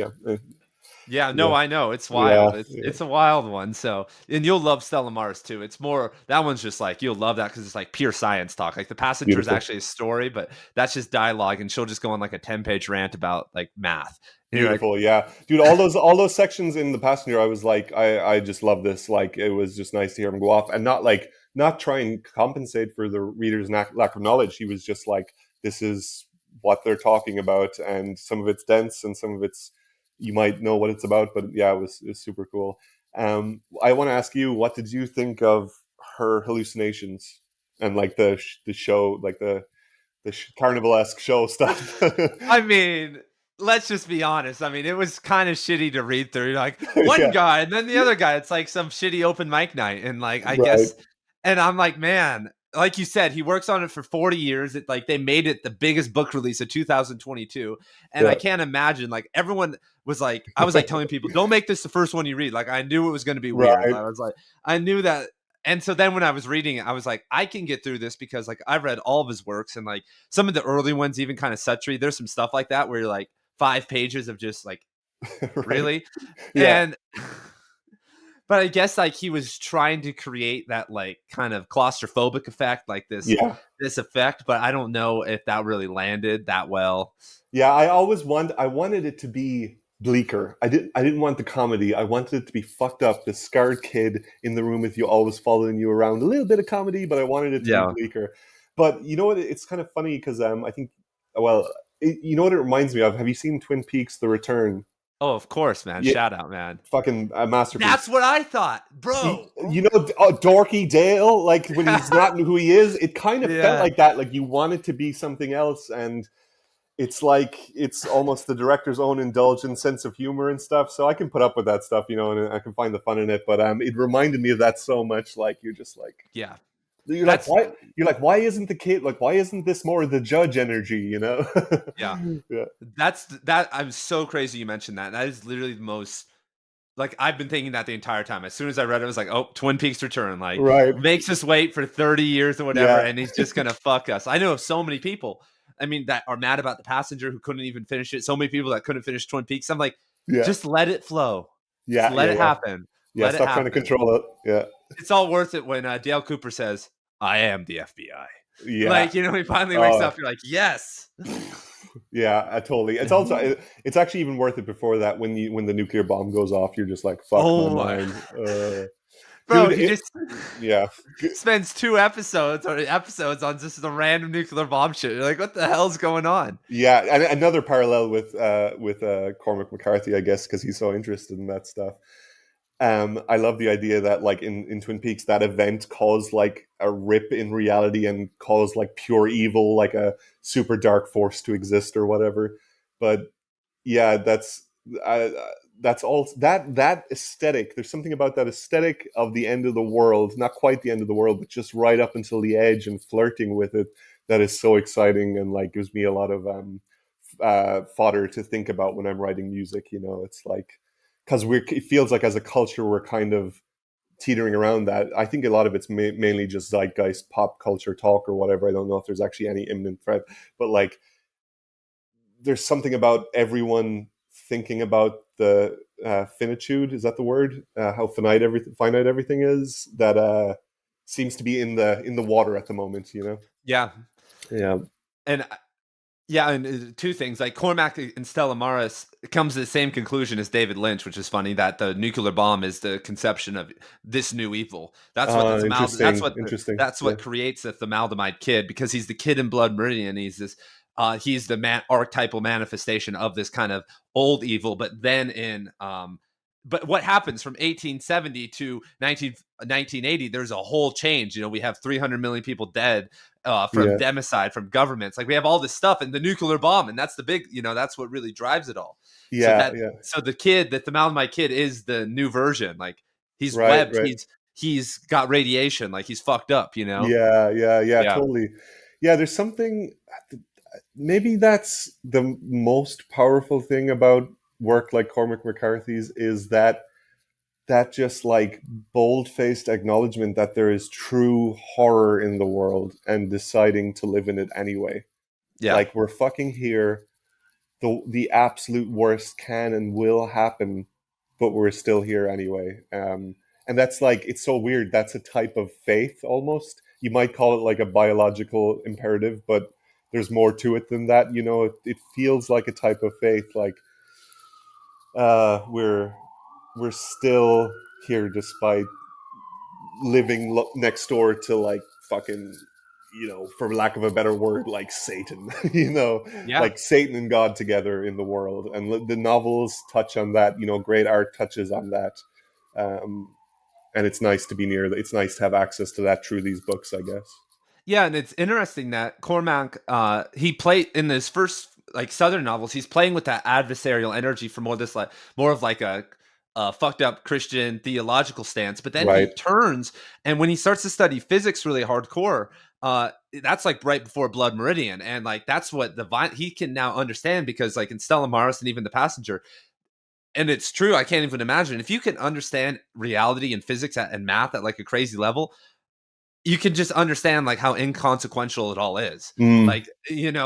I know it's wild. It's a wild one. So, and you'll love Stella Maris too. It's more, that one's just like, you'll love that because it's like pure science talk. Like The Passenger is actually a story, but that's just dialogue, and she'll just go on like a 10-page rant about like math. Beautiful, dude. All those sections in The Passenger, I was like, I just love this. Like, it was just nice to hear him go off and not try and compensate for the reader's lack of knowledge. He was just like, this is what they're talking about, and some of it's dense and some of it's, you might know what it's about, but it was super cool. I want to ask you, what did you think of her hallucinations and like the show, like the carnival-esque show stuff? I mean, let's just be honest. I mean, it was kind of shitty to read through. Like one guy and then the other guy. It's like some shitty open mic night, and like I guess, and I'm like, man, like you said, he works on it for 40 years. It like they made it the biggest book release of 2022, and I can't imagine, like everyone was like, I was like telling people, don't make this the first one you read. Like I knew it was going to be weird. I was like, I knew that. And so then when I was reading it, I was like, I can get through this because like I've read all of his works, and like some of the early ones, even kind of Suttree, there's some stuff like that where you're like 5 pages of just like really. And But I guess like he was trying to create that like kind of claustrophobic effect, like this effect. But I don't know if that really landed that well. Yeah, I wanted it to be bleaker. I didn't want the comedy. I wanted it to be fucked up, the scarred kid in the room with you, always following you around. A little bit of comedy, but I wanted it to be Yeah. bleaker. But you know what? It's kind of funny because I think, you know what it reminds me of? Have you seen Twin Peaks: The Return? Oh, of course, man. Yeah, Shout out, man. fucking a masterpiece. That's what I thought, bro. You know, Dorky Dale, like when he's not who he is, it kind of felt like that. Like you want it to be something else, and it's like it's almost the director's own indulgent sense of humor and stuff. So I can put up with that stuff, you know, and I can find the fun in it. But it reminded me of that so much. Like you're just like, yeah, you're like, why? You're like, why isn't the kid like? Why isn't this more the judge energy? You know? Yeah. Yeah. That's that. I'm so crazy you mentioned that. That is literally the most. Like I've been thinking that the entire time. As soon as I read it, I was like, "Oh, Twin Peaks Return!" Like, right. Makes us wait for 30 years or whatever, and he's just gonna fuck us. I know of so many people. I mean, that are mad about The Passenger who couldn't even finish it. So many people that couldn't finish Twin Peaks. I'm like, just let it flow. Yeah, just let it happen. Yeah, let stop it trying to control it. Yeah, it's all worth it when Dale Cooper says, "I am the FBI." Yeah, like he finally wakes up. You're like, yes. Yeah, totally. It's also it's actually even worth it before that when the nuclear bomb goes off, you're just like, fuck my mind. Bro, dude, he just spends 2 episodes on just the random nuclear bomb shit. You're like, what the hell's going on? Yeah, and another parallel with Cormac McCarthy, I guess, because he's so interested in that stuff. I love the idea that like in Twin Peaks, that event caused like a rip in reality and caused like pure evil, like a super dark force to exist or whatever. But yeah, that's all that aesthetic. There's something about that aesthetic of the end of the world, not quite the end of the world, but just right up until the edge and flirting with it. That is so exciting and like gives me a lot of fodder to think about when I'm writing music. You know, it's like. Because it feels like as a culture we're kind of teetering around that. I think a lot of it's mainly just zeitgeist, pop culture talk or whatever. I don't know if there's actually any imminent threat, but like there's something about everyone thinking about the finitude. Is that the word? How finite everything is. That seems to be in the water at the moment. You know? Yeah. Yeah. And 2 things, like Cormac and Stella Maris comes to the same conclusion as David Lynch, which is funny, that the nuclear bomb is the conception of this new evil. That's what that's what creates the thalidomide kid, because he's the kid in Blood Meridian. He's this he's the archetypal manifestation of this kind of old evil. But then but what happens from 1870 to 1980, there's a whole change. You know, we have 300 million people dead from democide, from governments. Like we have all this stuff and the nuclear bomb, and that's the big, that's what really drives it all. So the kid, the thalidomide kid, is the new version. Like he's webbed, he's got radiation, like he's fucked up, Yeah, totally. Yeah, there's something, maybe that's the most powerful thing about work like Cormac McCarthy's, is that just like bold-faced acknowledgement that there is true horror in the world and deciding to live in it anyway. Yeah. Like we're fucking here. The absolute worst can and will happen, but we're still here anyway. And that's like, it's so weird. That's a type of faith almost. You might call it like a biological imperative, but there's more to it than that. You know, it feels like a type of faith. Like we're still here despite living next door to like fucking, for lack of a better word, like Satan, like Satan and God together in the world. And the novels touch on that, great art touches on that. And it's nice to be near that. It's nice to have access to that through these books, I guess. Yeah. And it's interesting that Cormac, he played in his first like Southern novels, he's playing with that adversarial energy for more of like a fucked up Christian theological stance. But then he turns, and when he starts to study physics really hardcore, that's like right before Blood Meridian. And like, that's what he can now understand, because like in Stella Maris and even The Passenger, and it's true, I can't even imagine, if you can understand reality and physics and math at like a crazy level, you can just understand like how inconsequential it all is. Mm, Like,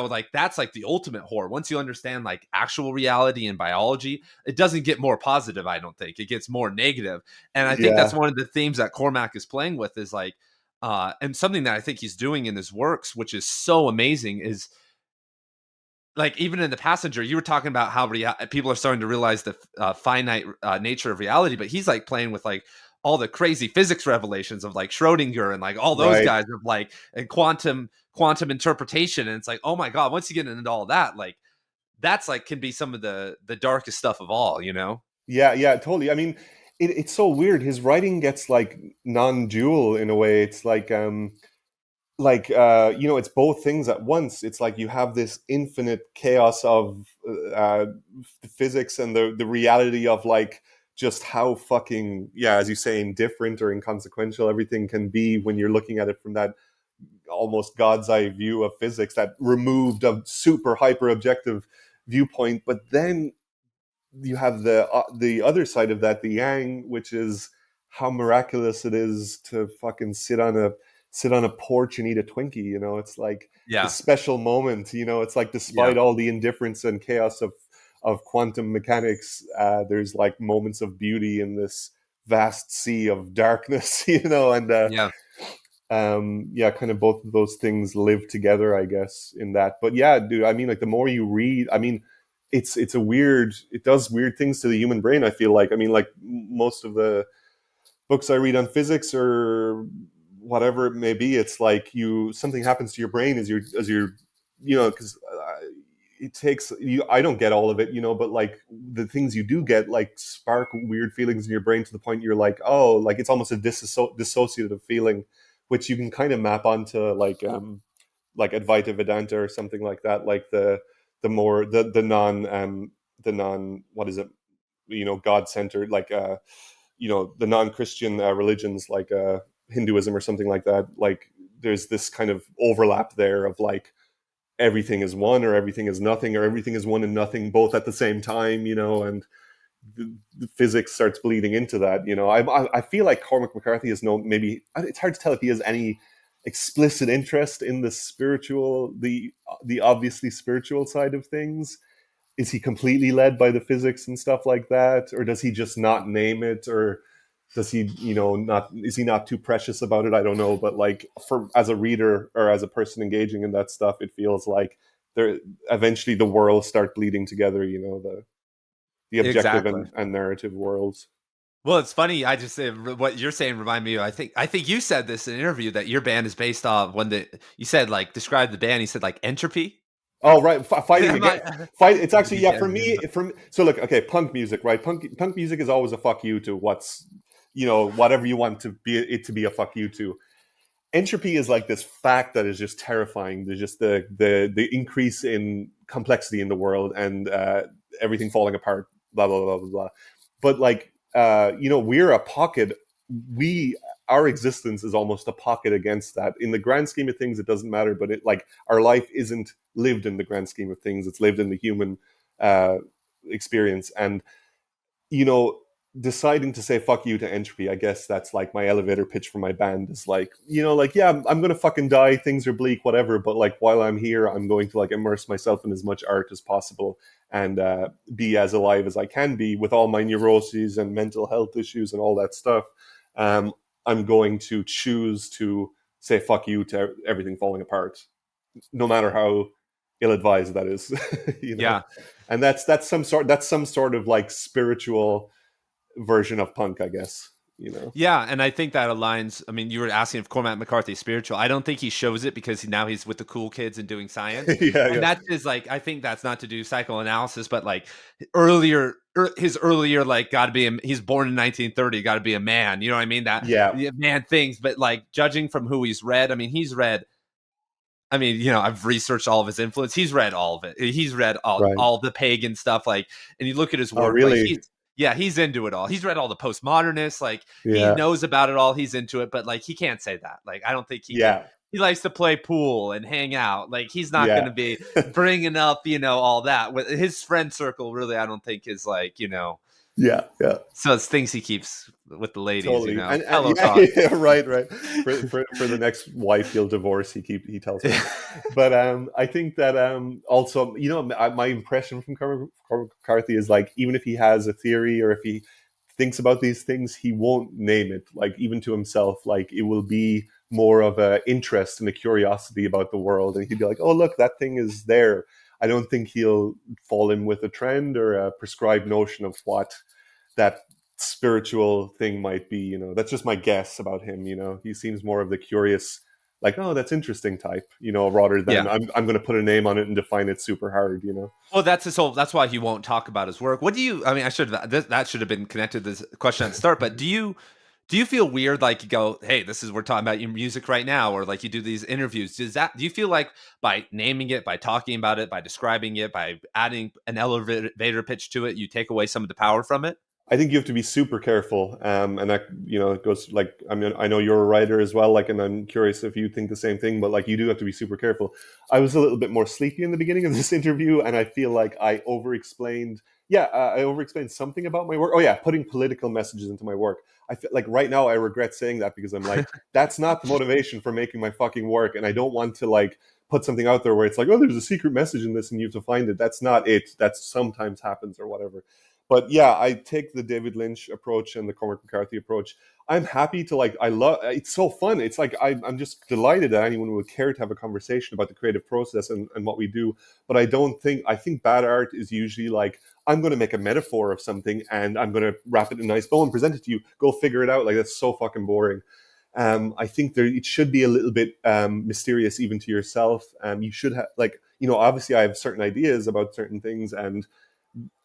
like that's like the ultimate horror. Once you understand like actual reality and biology, it doesn't get more positive. I don't think it gets more negative. And I think that's yeah, one of the themes that Cormac is playing with is like, and something that I think he's doing in his works, which is so amazing, is like even in the Passenger, you were talking about how people are starting to realize the finite nature of reality, but he's like playing with like all the crazy physics revelations of like Schrodinger and like all those right. guys of like and quantum interpretation, and it's like, oh my god, once you get into all that, like that's like can be some of the darkest stuff of all. Yeah, yeah, totally. I mean, it's so weird. His writing gets like non-dual in a way. It's like it's both things at once. It's like you have this infinite chaos of the physics and the reality of like just how fucking, yeah, as you say, indifferent or inconsequential everything can be when you're looking at it from that almost God's eye view of physics, that removed of super hyper objective viewpoint. But then you have the other side of that, the yang, which is how miraculous it is to fucking sit on a porch and eat a Twinkie. It's like the Yeah, special moment. It's like yeah, despite all the indifference and chaos of quantum mechanics, there's like moments of beauty in this vast sea of darkness. And yeah, yeah, kind of both of those things live together, I guess, in that. But yeah, dude, I mean, like the more you read, I mean, it does weird things to the human brain, I feel like. I mean, like most of the books I read on physics or whatever it may be, it's like something happens to your brain as you're because it takes you. I don't get all of it, but like the things you do get like spark weird feelings in your brain to the point you're like, oh, like it's almost a dissociative feeling, which you can kind of map onto like Advaita Vedanta or something like that, like the more the non what is it, God centered, like the non Christian religions like Hinduism or something like that. Like there's this kind of overlap there of like everything is one or everything is nothing or everything is one and nothing both at the same time, and the physics starts bleeding into that. I feel like Cormac McCarthy has no, maybe it's hard to tell if he has any explicit interest in the obviously spiritual side of things. Is he completely led by the physics and stuff like that, or does he just not name it, or does he, not, is he not too precious about it? I don't know, but like for as a reader or as a person engaging in that stuff, it feels like there eventually the worlds start bleeding together. The objective exactly. and narrative worlds. Well, it's funny. I just what you're saying remind me of. I think you said this in an interview that your band is based off you said like describe the band. You said like entropy. Oh right, fighting Am again. I- Fight. It's actually, You yeah, get for it. me. So look, okay, punk music, right? Punk music is always a fuck you to what's whatever you want to be it to be a fuck you to. Entropy is like this fact that is just terrifying. There's just the increase in complexity in the world and everything falling apart. Blah blah blah blah blah. But like we're a pocket. We Our existence is almost a pocket against that. In the grand scheme of things, it doesn't matter. But it like our life isn't lived in the grand scheme of things. It's lived in the human uh, experience. And you know, deciding to say fuck you to entropy, I guess that's like my elevator pitch for my band is like, like, yeah, I'm gonna fucking die, things are bleak, whatever, but like while I'm here, I'm going to like immerse myself in as much art as possible and be as alive as I can be with all my neuroses and mental health issues and all that stuff. um, I'm going to choose to say fuck you to everything falling apart, no matter how ill-advised that is. Yeah. And that's some sort of like spiritual version of punk, I guess. Yeah, and I think that aligns. I mean, you were asking if Cormac McCarthy is spiritual. I don't think he shows it because now he's with the cool kids and doing science. Yeah, And yeah, that is like, I think that's not to do psychoanalysis, but like his earlier, like, got to be, he's born in 1930, got to be a man. You know what I mean? That yeah, yeah, man things, but like judging from who he's read, I mean, I've researched all of his influence. He's read all of it. He's read right. all the pagan stuff. Like, and you look at his Oh, work, like really? he's into it all. He's read all the postmodernists. Like, he Yeah, knows about it all. He's into it, but like, he can't say that. Like, I don't think he can. yeah, He likes to play pool and hang out. Like, he's not going yeah. to be bringing up, all that with his friend circle. Really, I don't think is like, Yeah, yeah. So it's things he keeps with the ladies, Totally, and Pillow yeah, talk. yeah, right, right. For the next wife he'll divorce, he tells her. But I think that also, my impression from Cormac McCarthy is like, even if he has a theory or if he thinks about these things, he won't name it. Like, even to himself, like it will be more of a interest and a curiosity about the world, and he'd be like, "Oh, look, that thing is there." I don't think he'll fall in with a trend or a prescribed notion of what that spiritual thing might be. That's just my guess about him. He seems more of the curious, like, oh, that's interesting type, rather than Yeah. I'm going to put a name on it and define it super hard. Well, that's his whole. That's why he won't talk about his work. What do you? I mean, I should have. That should have been connected to this question at the start. But do you feel weird, like you go, hey, this is, we're talking about your music right now, or like you do these interviews? Do you feel like by naming it, by talking about it, by describing it, by adding an elevator pitch to it, you take away some of the power from it? I think you have to be super careful, and that it goes like, I mean, I know you're a writer as well, like, and I'm curious if you think the same thing, but like you do have to be super careful. I was a little bit more sleepy in the beginning of this interview, and I feel like I over-explained. Yeah, I over-explained something about my work. Oh yeah, putting political messages into my work. I feel like right now I regret saying that because I'm like, that's not the motivation for making my fucking work, and I don't want to like put something out there where it's like, oh, there's a secret message in this and you have to find it. That's not it. That sometimes happens or whatever. But yeah, I take the David Lynch approach and the Cormac McCarthy approach. I'm happy to like. I love. It's so fun. It's like I'm just delighted that anyone would care to have a conversation about the creative process and what we do. But I don't think. I think bad art is usually like, I'm going to make a metaphor of something and I'm going to wrap it in a nice bow and present it to you. Go figure it out. Like, that's so fucking boring. I think it should be a little bit mysterious even to yourself. You should have, like, obviously I have certain ideas about certain things, and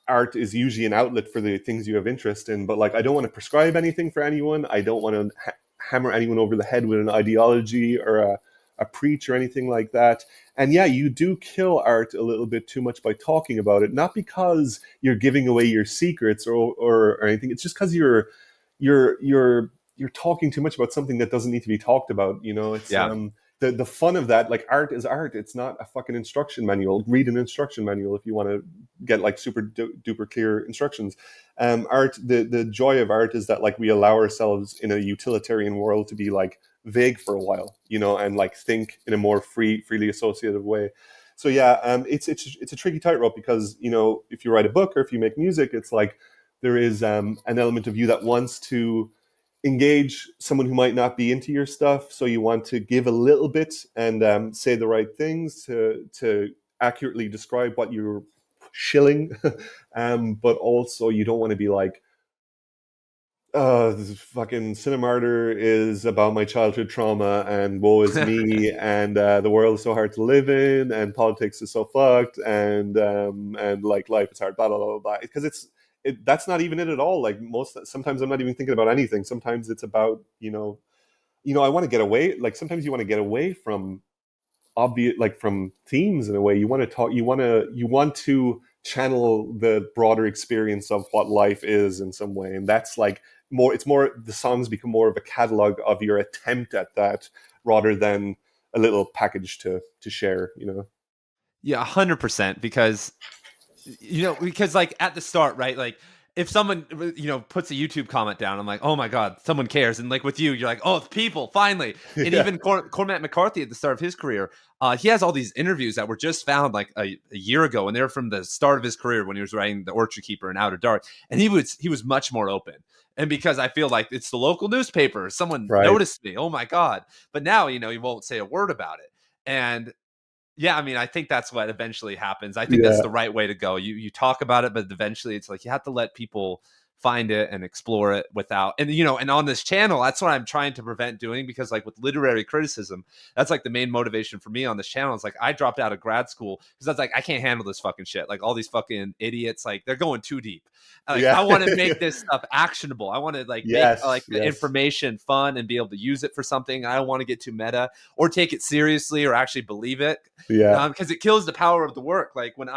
art is usually an outlet for the things you have interest in. But like, I don't want to prescribe anything for anyone. I don't want to hammer anyone over the head with an ideology or a preach or anything like that. And yeah, you do kill art a little bit too much by talking about it, not because you're giving away your secrets or anything. It's just because you're talking too much about something that doesn't need to be talked about. It's Yeah. the fun of that. Like, art is art. It's not a fucking instruction manual. Read an instruction manual if you want to get like super duper clear instructions. Art, the joy of art is that like we allow ourselves in a utilitarian world to be like vague for a while, and like think in a more freely associative way. So yeah, it's a tricky tightrope because if you write a book or if you make music, it's like there is an element of you that wants to engage someone who might not be into your stuff. So you want to give a little bit and say the right things to accurately describe what you're shilling. But also you don't want to be like, this fucking Cinemartyr is about my childhood trauma and woe is me and the world is so hard to live in and politics is so fucked and like life is hard, blah blah blah blah. Because that's not even it at all. Like, sometimes I'm not even thinking about anything. Sometimes it's about I want to get away. Like, sometimes you want to get away from obvious, like, from themes in a way. You want to talk. You want to channel the broader experience of what life is in some way, and that's like more. It's more, the songs become more of a catalog of your attempt at that rather than a little package to share. Yeah, 100%. Because like at the start, right? Like if someone puts a YouTube comment down, I'm like, oh my god, someone cares. And like with you, you're like, oh, it's people finally. And Yeah. even Cormac McCarthy at the start of his career, he has all these interviews that were just found like a year ago, and they're from the start of his career when he was writing The Orchard Keeper and Outer Dark, and he was much more open. And because I feel like it's the local newspaper, someone Right. noticed me. Oh my god! But now he won't say a word about it. And yeah, I mean, I think that's what eventually happens. I think that's Yeah. the right way to go. You talk about it, but eventually it's like you have to let people find it and explore it without, and on this channel, that's what I'm trying to prevent doing, because like with literary criticism, that's like the main motivation for me on this channel. It's like I dropped out of grad school because I was like, I can't handle this fucking shit. Like all these fucking idiots, like they're going too deep. Like I Yeah. want to make this stuff actionable. I want to like make Yes. like the Yes. information fun and be able to use it for something. I don't want to get too meta or take it seriously or actually believe it, Yeah. because it kills the power of the work. Like when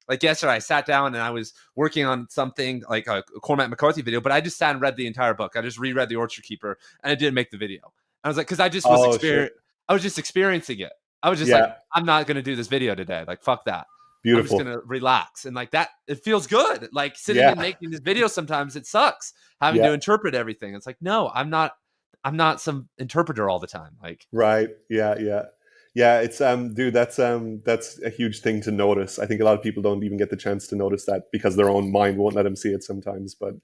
like yesterday, I sat down and I was working on something like a Cormac McCarthy video, but I just sat and read the entire book. I just reread The Orchard Keeper, and I didn't make the video. I was like, because Oh shit. I was just experiencing it. I was just like, Yeah. I'm not going to do this video today. Like, fuck that. I'm just Beautiful. gonna relax. And like that, it feels good. Like sitting and Yeah. making this video, sometimes it sucks having Yeah. to interpret everything. It's like, no, I'm not some interpreter all the time. Like, Right. Yeah. Yeah. Yeah. It's dude, that's a huge thing to notice. I think a lot of people don't even get the chance to notice that because their own mind won't let them see it sometimes. But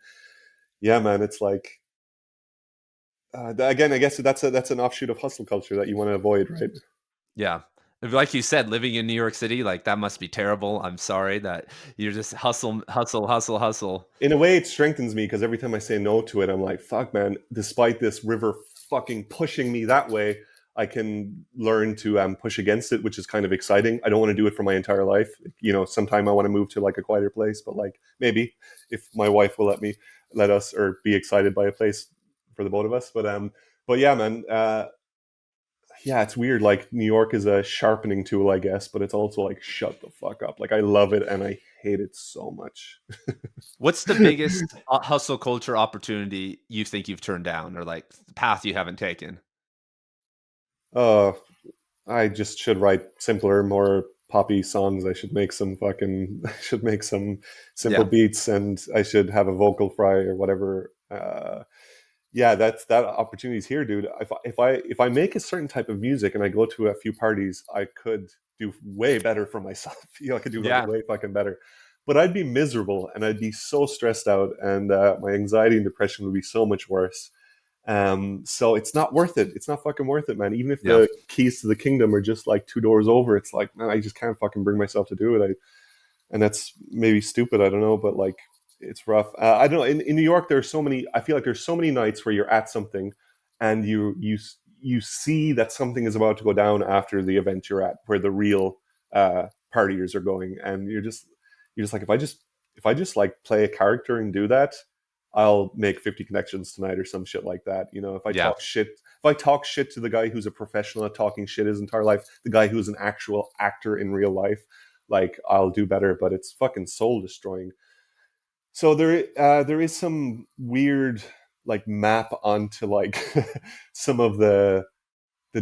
yeah, man, it's like again, I guess that's an offshoot of hustle culture that you want to avoid, right? yeah. Like you said, living in New York City, like that must be terrible. I'm sorry that you're just hustle, hustle, hustle, hustle. In a way, it strengthens me because every time I say no to it, I'm like, fuck, man, despite this river fucking pushing me that way, I can learn to push against it, which is kind of exciting. I don't want to do it for my entire life. You know, sometime I want to move to like a quieter place, but like maybe if my wife will let us, or be excited by a place for the both of us. But yeah, man, yeah, it's weird. Like New York is a sharpening tool, I guess, but it's also like shut the fuck up. Like I love it and I hate it so much. What's the biggest hustle culture opportunity you think you've turned down, or like path you haven't taken? uh, I just should write simpler, more poppy songs. I should make some fucking, I should make some simple Yeah. beats, and I should have a vocal fry or whatever. Yeah, that opportunity's here, dude. If I make a certain type of music and I go to a few parties, I could do way better for myself. You know, I could do Yeah. way fucking better. But I'd be miserable and I'd be so stressed out, and my anxiety and depression would be so much worse. So it's not worth it. It's not fucking worth it, man. Even if Yeah. the keys to the kingdom are just like two doors over, it's like, man, I just can't fucking bring myself to do it. And that's maybe stupid, I don't know, but like it's rough. I don't know. In New York, there's so many. I feel like there's so many nights where you're at something, and you see that something is about to go down after the event you're at, where the real partiers are going, and you're just like, if I just like play a character and do that, I'll make 50 connections tonight or some shit like that. You know, Yeah. if I talk shit to the guy who's a professional at talking shit his entire life, the guy who's an actual actor in real life, like I'll do better. But it's fucking soul destroying. So there is some weird like map onto like some of the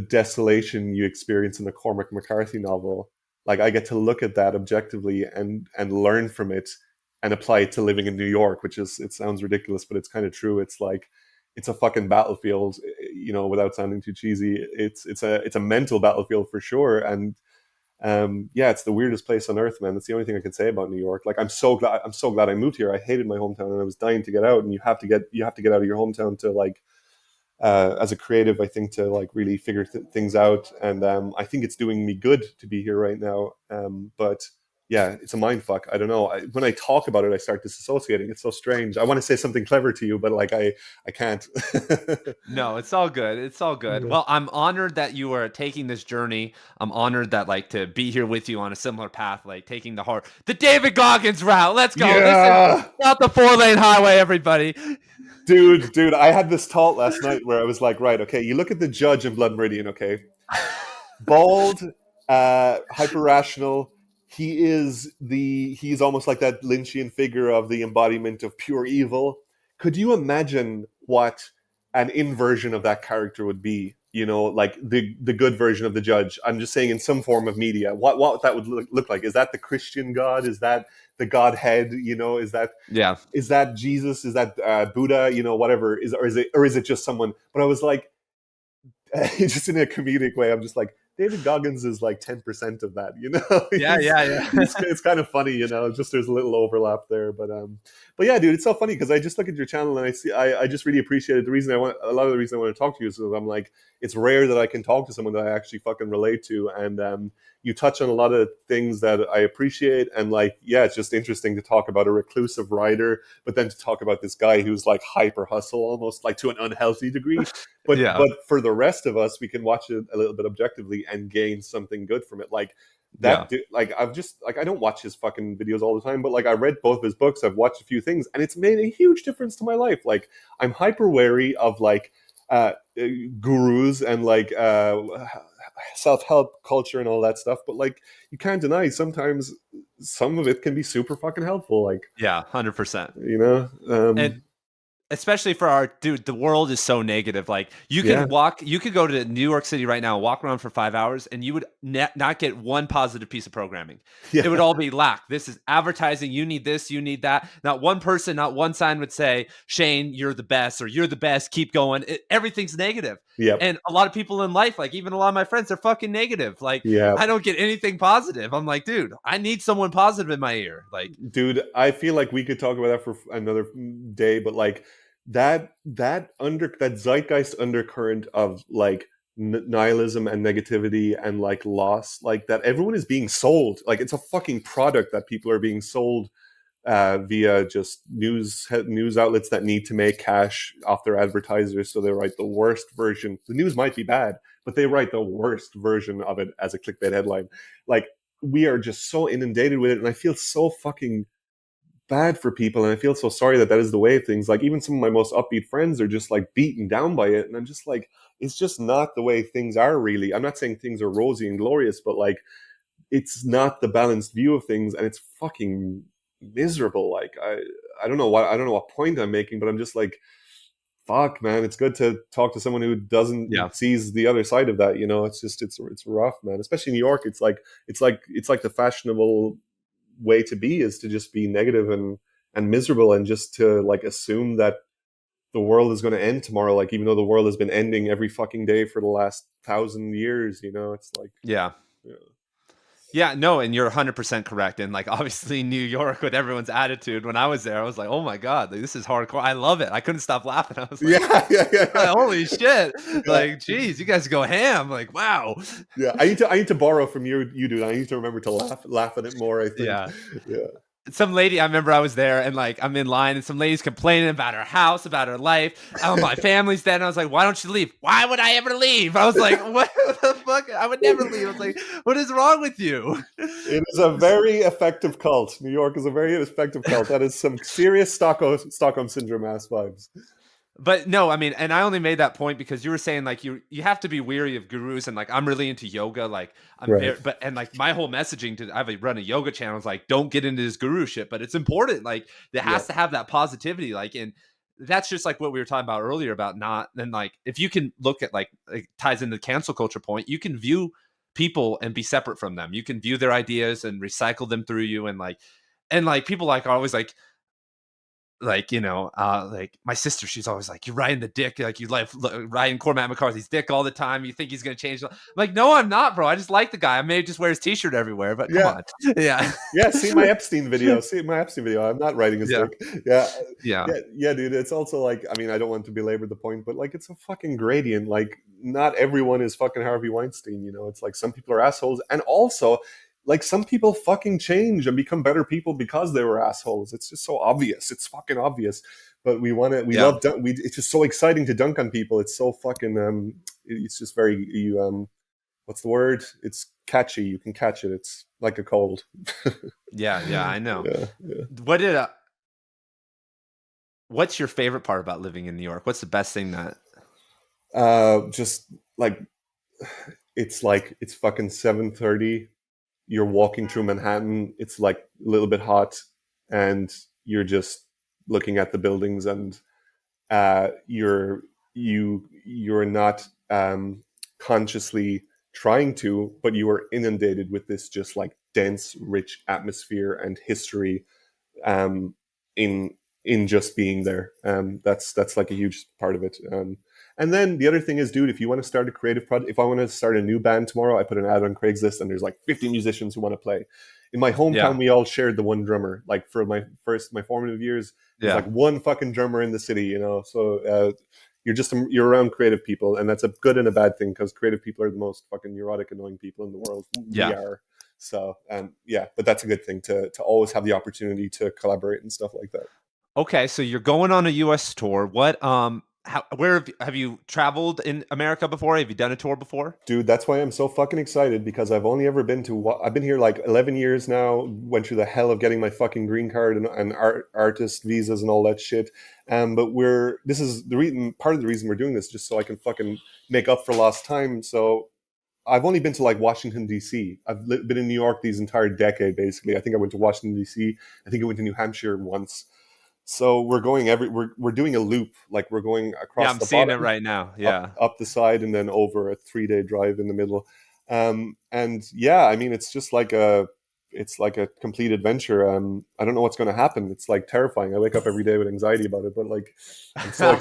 desolation you experience in the Cormac McCarthy novel. Like I get to look at that objectively and learn from it and apply it to living in New York, which is, it sounds ridiculous, but it's kind of true. It's like it's a fucking battlefield, you know, without sounding too cheesy. It's a mental battlefield for sure. And yeah, it's the weirdest place on earth, man. That's the only thing I can say about New York. Like I'm so glad I moved here. I hated my hometown and I was dying to get out. And you have to get out of your hometown to like as a creative, I think, to like really figure things out. And I think it's doing me good to be here right now. But yeah, it's a mind fuck. I don't know. When I talk about it, I start disassociating. It's so strange. I want to say something clever to you, but like I can't. No, it's all good. It's all good. Yeah. Well, I'm honored that you are taking this journey. I'm honored that like to be here with you on a similar path, like taking the David Goggins route. Let's go. This is Yeah. not the 4-lane highway, everybody. Dude, I had this thought last night where I was like, right, okay, you look at the judge in Blood Meridian, okay, bald, hyper rational. He's almost like that Lynchian figure of the embodiment of pure evil. Could you imagine what an inversion of that character would be? You know, like the good version of the judge. I'm just saying, in some form of media, what that would look like. Is that the Christian God? Is that the Godhead? You know, Yeah. is that Jesus? Is that Buddha? You know, whatever. Or is it just someone? But I was like, just in a comedic way, I'm just like, David Goggins is like 10% of that, you know. Yeah, yeah, yeah. It's kind of funny, you know. Just there's a little overlap there, but yeah, dude, it's so funny because I just look at your channel and I just really appreciate it. A lot of the reason I want to talk to you is because I'm like, it's rare that I can talk to someone that I actually fucking relate to, and you touch on a lot of things that I appreciate, and like, yeah, it's just interesting to talk about a reclusive writer, but then to talk about this guy who's like hyper hustle, almost like to an unhealthy degree. Yeah. But for the rest of us, we can watch it a little bit objectively and gain something good from it. Like Yeah. like I've just like, I don't watch his fucking videos all the time, but like I read both of his books, I've watched a few things, and it's made a huge difference to my life. Like I'm hyper wary of like gurus and like self-help culture and all that stuff, but like you can't deny sometimes some of it can be super fucking helpful. Like, Yeah, 100%. you know, And especially for our dude, the world is so negative. Like you Yeah. could go to New York City right now, walk around for 5 hours, and you would not get one positive piece of programming. Yeah. It would all be lack. This is advertising. You need this, you need that. Not one person, not one sign would say, Shane, you're the best, or you're the best, keep going. Everything's negative. Yep. And a lot of people in life, like even a lot of my friends, they're fucking negative. Like Yeah. I don't get anything positive. I'm like, dude, I need someone positive in my ear. Like, dude, I feel like we could talk about that for another day, but like that zeitgeist undercurrent of like nihilism and negativity and like loss, like that everyone is being sold, like it's a fucking product that people are being sold via just news outlets that need to make cash off their advertisers, so they write the worst version. The news might be bad, but they write the worst version of it as a clickbait headline. Like, we are just so inundated with it, and I feel so fucking bad for people, and I feel so sorry that is the way of things. Like, even some of my most upbeat friends are just like beaten down by it, and I'm just like, it's just not the way things are, really. I'm not saying things are rosy and glorious, but like, it's not the balanced view of things, and it's fucking miserable. Like, I don't know what point I'm making, but I'm just like, fuck, man, it's good to talk to someone who doesn't sees the other side of that. It's just it's rough, man. Especially in New York, it's like the fashionable way to be is to just be negative and miserable, and just to like assume that the world is going to end tomorrow. Like, even though the world has been ending every fucking day for the last 1,000 years, it's like, yeah, no, and you're 100% correct. And like, obviously New York, with everyone's attitude, when I was there, I was like, oh my God, like, this is hardcore. I love it. I couldn't stop laughing. I was like, holy shit. Like, geez, you guys go ham. Like, wow. Yeah. I need to borrow from you, dude. I need to remember to laugh at it more, I think. Yeah. Yeah. Some lady, I remember I was there, and like I'm in line, and some lady's complaining about her house, about her life. Oh, my family's dead. And I was like, why don't you leave? Why would I ever leave? I was like, what the fuck? I would never leave. I was like, what is wrong with you? It is a very effective cult. New York is a very effective cult. That is some serious Stockholm syndrome ass vibes. But no, I mean, and I only made that point because you were saying like you have to be weary of gurus, and like I'm really into yoga, like I'm Right. very, and like my whole messaging I run a yoga channel is like, don't get into this guru shit, but it's important. Like, it has to have that positivity, like, and that's just like what we were talking about earlier about not, and like if you can look at like it ties into the cancel culture point, you can view people and be separate from them. You can view their ideas and recycle them through you, and like people like are always like like my sister, she's always like, you're riding the dick, like you like riding Cormac McCarthy's dick all the time, you think he's gonna change. I'm like, no, I'm not, bro. I just like the guy. I may just wear his t-shirt everywhere, but come on. Yeah, see my Epstein video. I'm not riding his dick. Yeah, dude. It's also like, I mean, I don't want to belabor the point, but like, it's a fucking gradient. Like, not everyone is fucking Harvey Weinstein. It's like some people are assholes, and also like some people fucking change and become better people because they were assholes. It's just so obvious. It's fucking obvious. But love it's just so exciting to dunk on people. It's so fucking it's just very what's the word? It's catchy. You can catch it. It's like a cold. Yeah, I know. Yeah. What's your favorite part about living in New York? What's the best thing that just like it's fucking 7:30. You're walking through Manhattan, it's like a little bit hot, and you're just looking at the buildings, and you're not consciously trying to, but you are inundated with this just like dense, rich atmosphere and history in just being there. That's like a huge part of it. And then the other thing is, dude, if you want to start a creative project, if I want to start a new band tomorrow, I put an ad on Craigslist, and there's like 50 musicians who want to play. In my hometown, we all shared the one drummer. Like, for my formative years, there's like one fucking drummer in the city, So you're around creative people, and that's a good and a bad thing, because creative people are the most fucking neurotic, annoying people in the world. We are. So, but that's a good thing to always have the opportunity to collaborate and stuff like that. Okay, so you're going on a U.S. tour. What where have you traveled in America before? Have you done a tour before? Dude, that's why I'm so fucking excited, because I've only ever been I've been here like 11 years now, went through the hell of getting my fucking green card and artist visas and all that shit. But this is part of the reason we're doing this, just so I can fucking make up for lost time. So I've only been to like Washington, D.C. I've been in New York these entire decade, basically. I think I went to Washington, D.C. I think I went to New Hampshire once. So we're going we're doing a loop, like we're going Yeah, across I'm the seeing it bottom, right now. up Yeah. up the side, and then over a 3-day drive in the middle. And yeah, I mean, it's like a complete adventure. I don't know what's going to happen. It's like terrifying. I wake up every day with anxiety about it, but like I'm so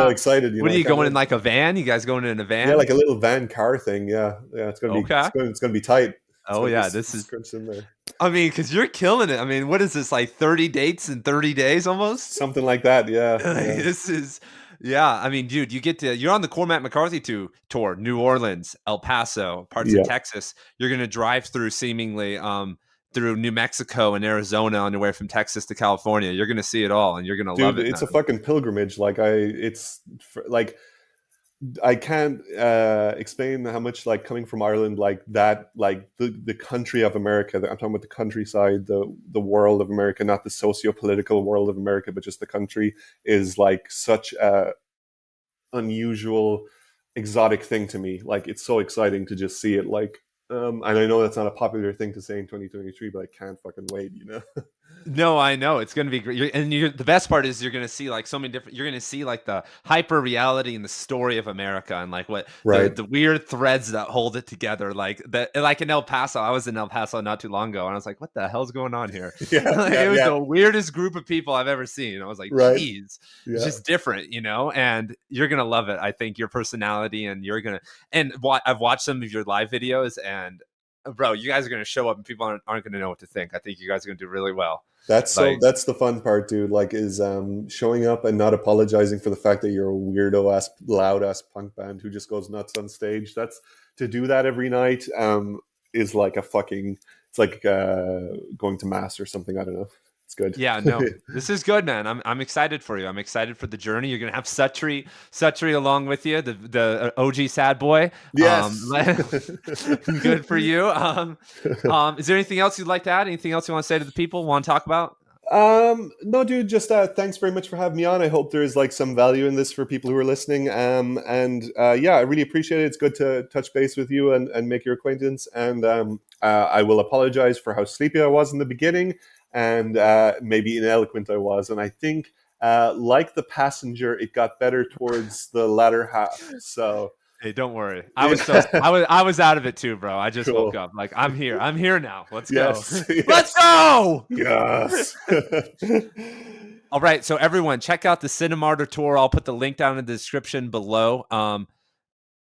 excited. You What know, are I you can't going wait. in, like a van? You guys going in a Yeah, van? like a little van car thing. Yeah, yeah. Okay. It's going to be tight. It's Oh going to be yeah, this is. scrunched in there. I mean, because you're killing it. I mean, what is this, like 30 dates in 30 days almost? Something like that. Yeah, Like, yeah, this is, yeah. I mean, dude, you're on the Cormac McCarthy tour, New Orleans, El Paso, parts of yeah. Texas. You're gonna drive through seemingly through New Mexico and Arizona on your way from Texas to California. You're gonna see it all, and you're gonna love Dude, it, it's a man. fucking pilgrimage. Like I can't explain how much, like, coming from Ireland, like that, like the country of America. I'm talking about the countryside, the world of America, not the socio-political world of America, but just the country is like such a unusual, exotic thing to me. Like, it's so exciting to just see it. Like, and I know that's not a popular thing to say in 2023, but I can't fucking wait. You know? No, I know it's gonna be great. The best part is you're gonna see like so many different. You're gonna see like the hyper reality and the story of America, and like what Right? the weird threads that hold it together. Like in El Paso, I was in El Paso not too long ago, and I was like, "What the hell's going on here?" Yeah, Like, yeah, it was yeah. the weirdest group of people I've ever seen. I was like, Right? "Geez, it's Yeah. just different," you know. And you're gonna love it. I think your personality, and you're gonna. And I've watched some of your live videos, and bro, you guys are gonna show up, and people aren't gonna know what to think. I think you guys are gonna do really well. Like, That's the fun part, dude. Like, is showing up and not apologizing for the fact that you're a weirdo ass, loud ass punk band who just goes nuts on stage. That's To do that every night is like a fucking, it's like going to mass or something. I don't know. It's good. yeah, no, this is good, man. I'm excited for you. I'm excited for the journey. You're gonna have Sutri along with you, the OG sad boy. Yes. Good for you. Is there anything else you'd like to add? Anything else you want to say to the people? Want to talk about? No, dude, just thanks very much for having me on. I hope there's like some value in this for people who are listening. And yeah, I really appreciate it. It's good to touch base with you and make your acquaintance. And I will apologize for how sleepy I was in the beginning and maybe ineloquent I was. And I think, like the passenger, it got better towards the latter half. So Hey, don't worry. yeah, I was out of it too, bro. I just woke cool. up. Like, I'm here. I'm here now. Let's go. Yes, Let's yes, go. yes. All right. So everyone, check out the Cinemartyr tour. I'll put the link down in the description below.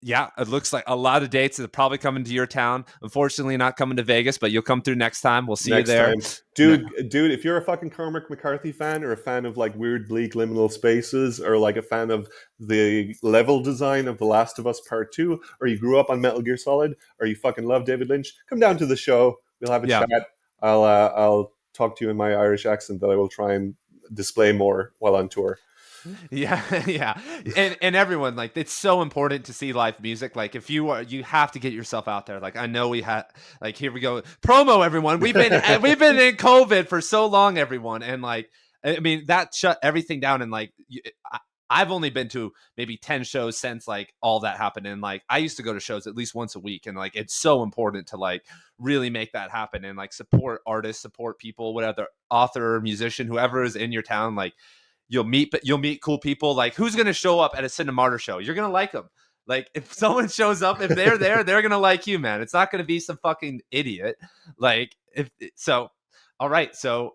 Yeah, it looks like a lot of dates are probably coming to your town. Unfortunately, not coming to Vegas, but you'll come through next time. We'll see you Next there. time, No. dude, if you're a fucking Cormac McCarthy fan, or a fan of like weird, bleak, liminal spaces, or like a fan of the level design of The Last of Us Part 2, or you grew up on Metal Gear Solid, or you fucking love David Lynch, come down to the show. We'll have a Yeah. chat. I'll talk to you in my Irish accent that I will try and display more while on tour. Yeah, yeah. And everyone, like, it's so important to see live music. Like, if you have to get yourself out there. Like, I know we had, like, here we go. Promo, everyone. We've been in COVID for so long, everyone. And like, I mean, that shut everything down. And like, I've only been to maybe 10 shows since like all that happened. And like, I used to go to shows at least once a week. And like, it's so important to like really make that happen and like support artists, support people, whatever author, musician, whoever is in your town. Like, you'll meet cool people. Like, who's going to show up at a Cinemartyr show? You're going to like them. Like, if someone shows up, if they're there, they're going to like you, man. It's not going to be some fucking idiot. Like, if so, all right. So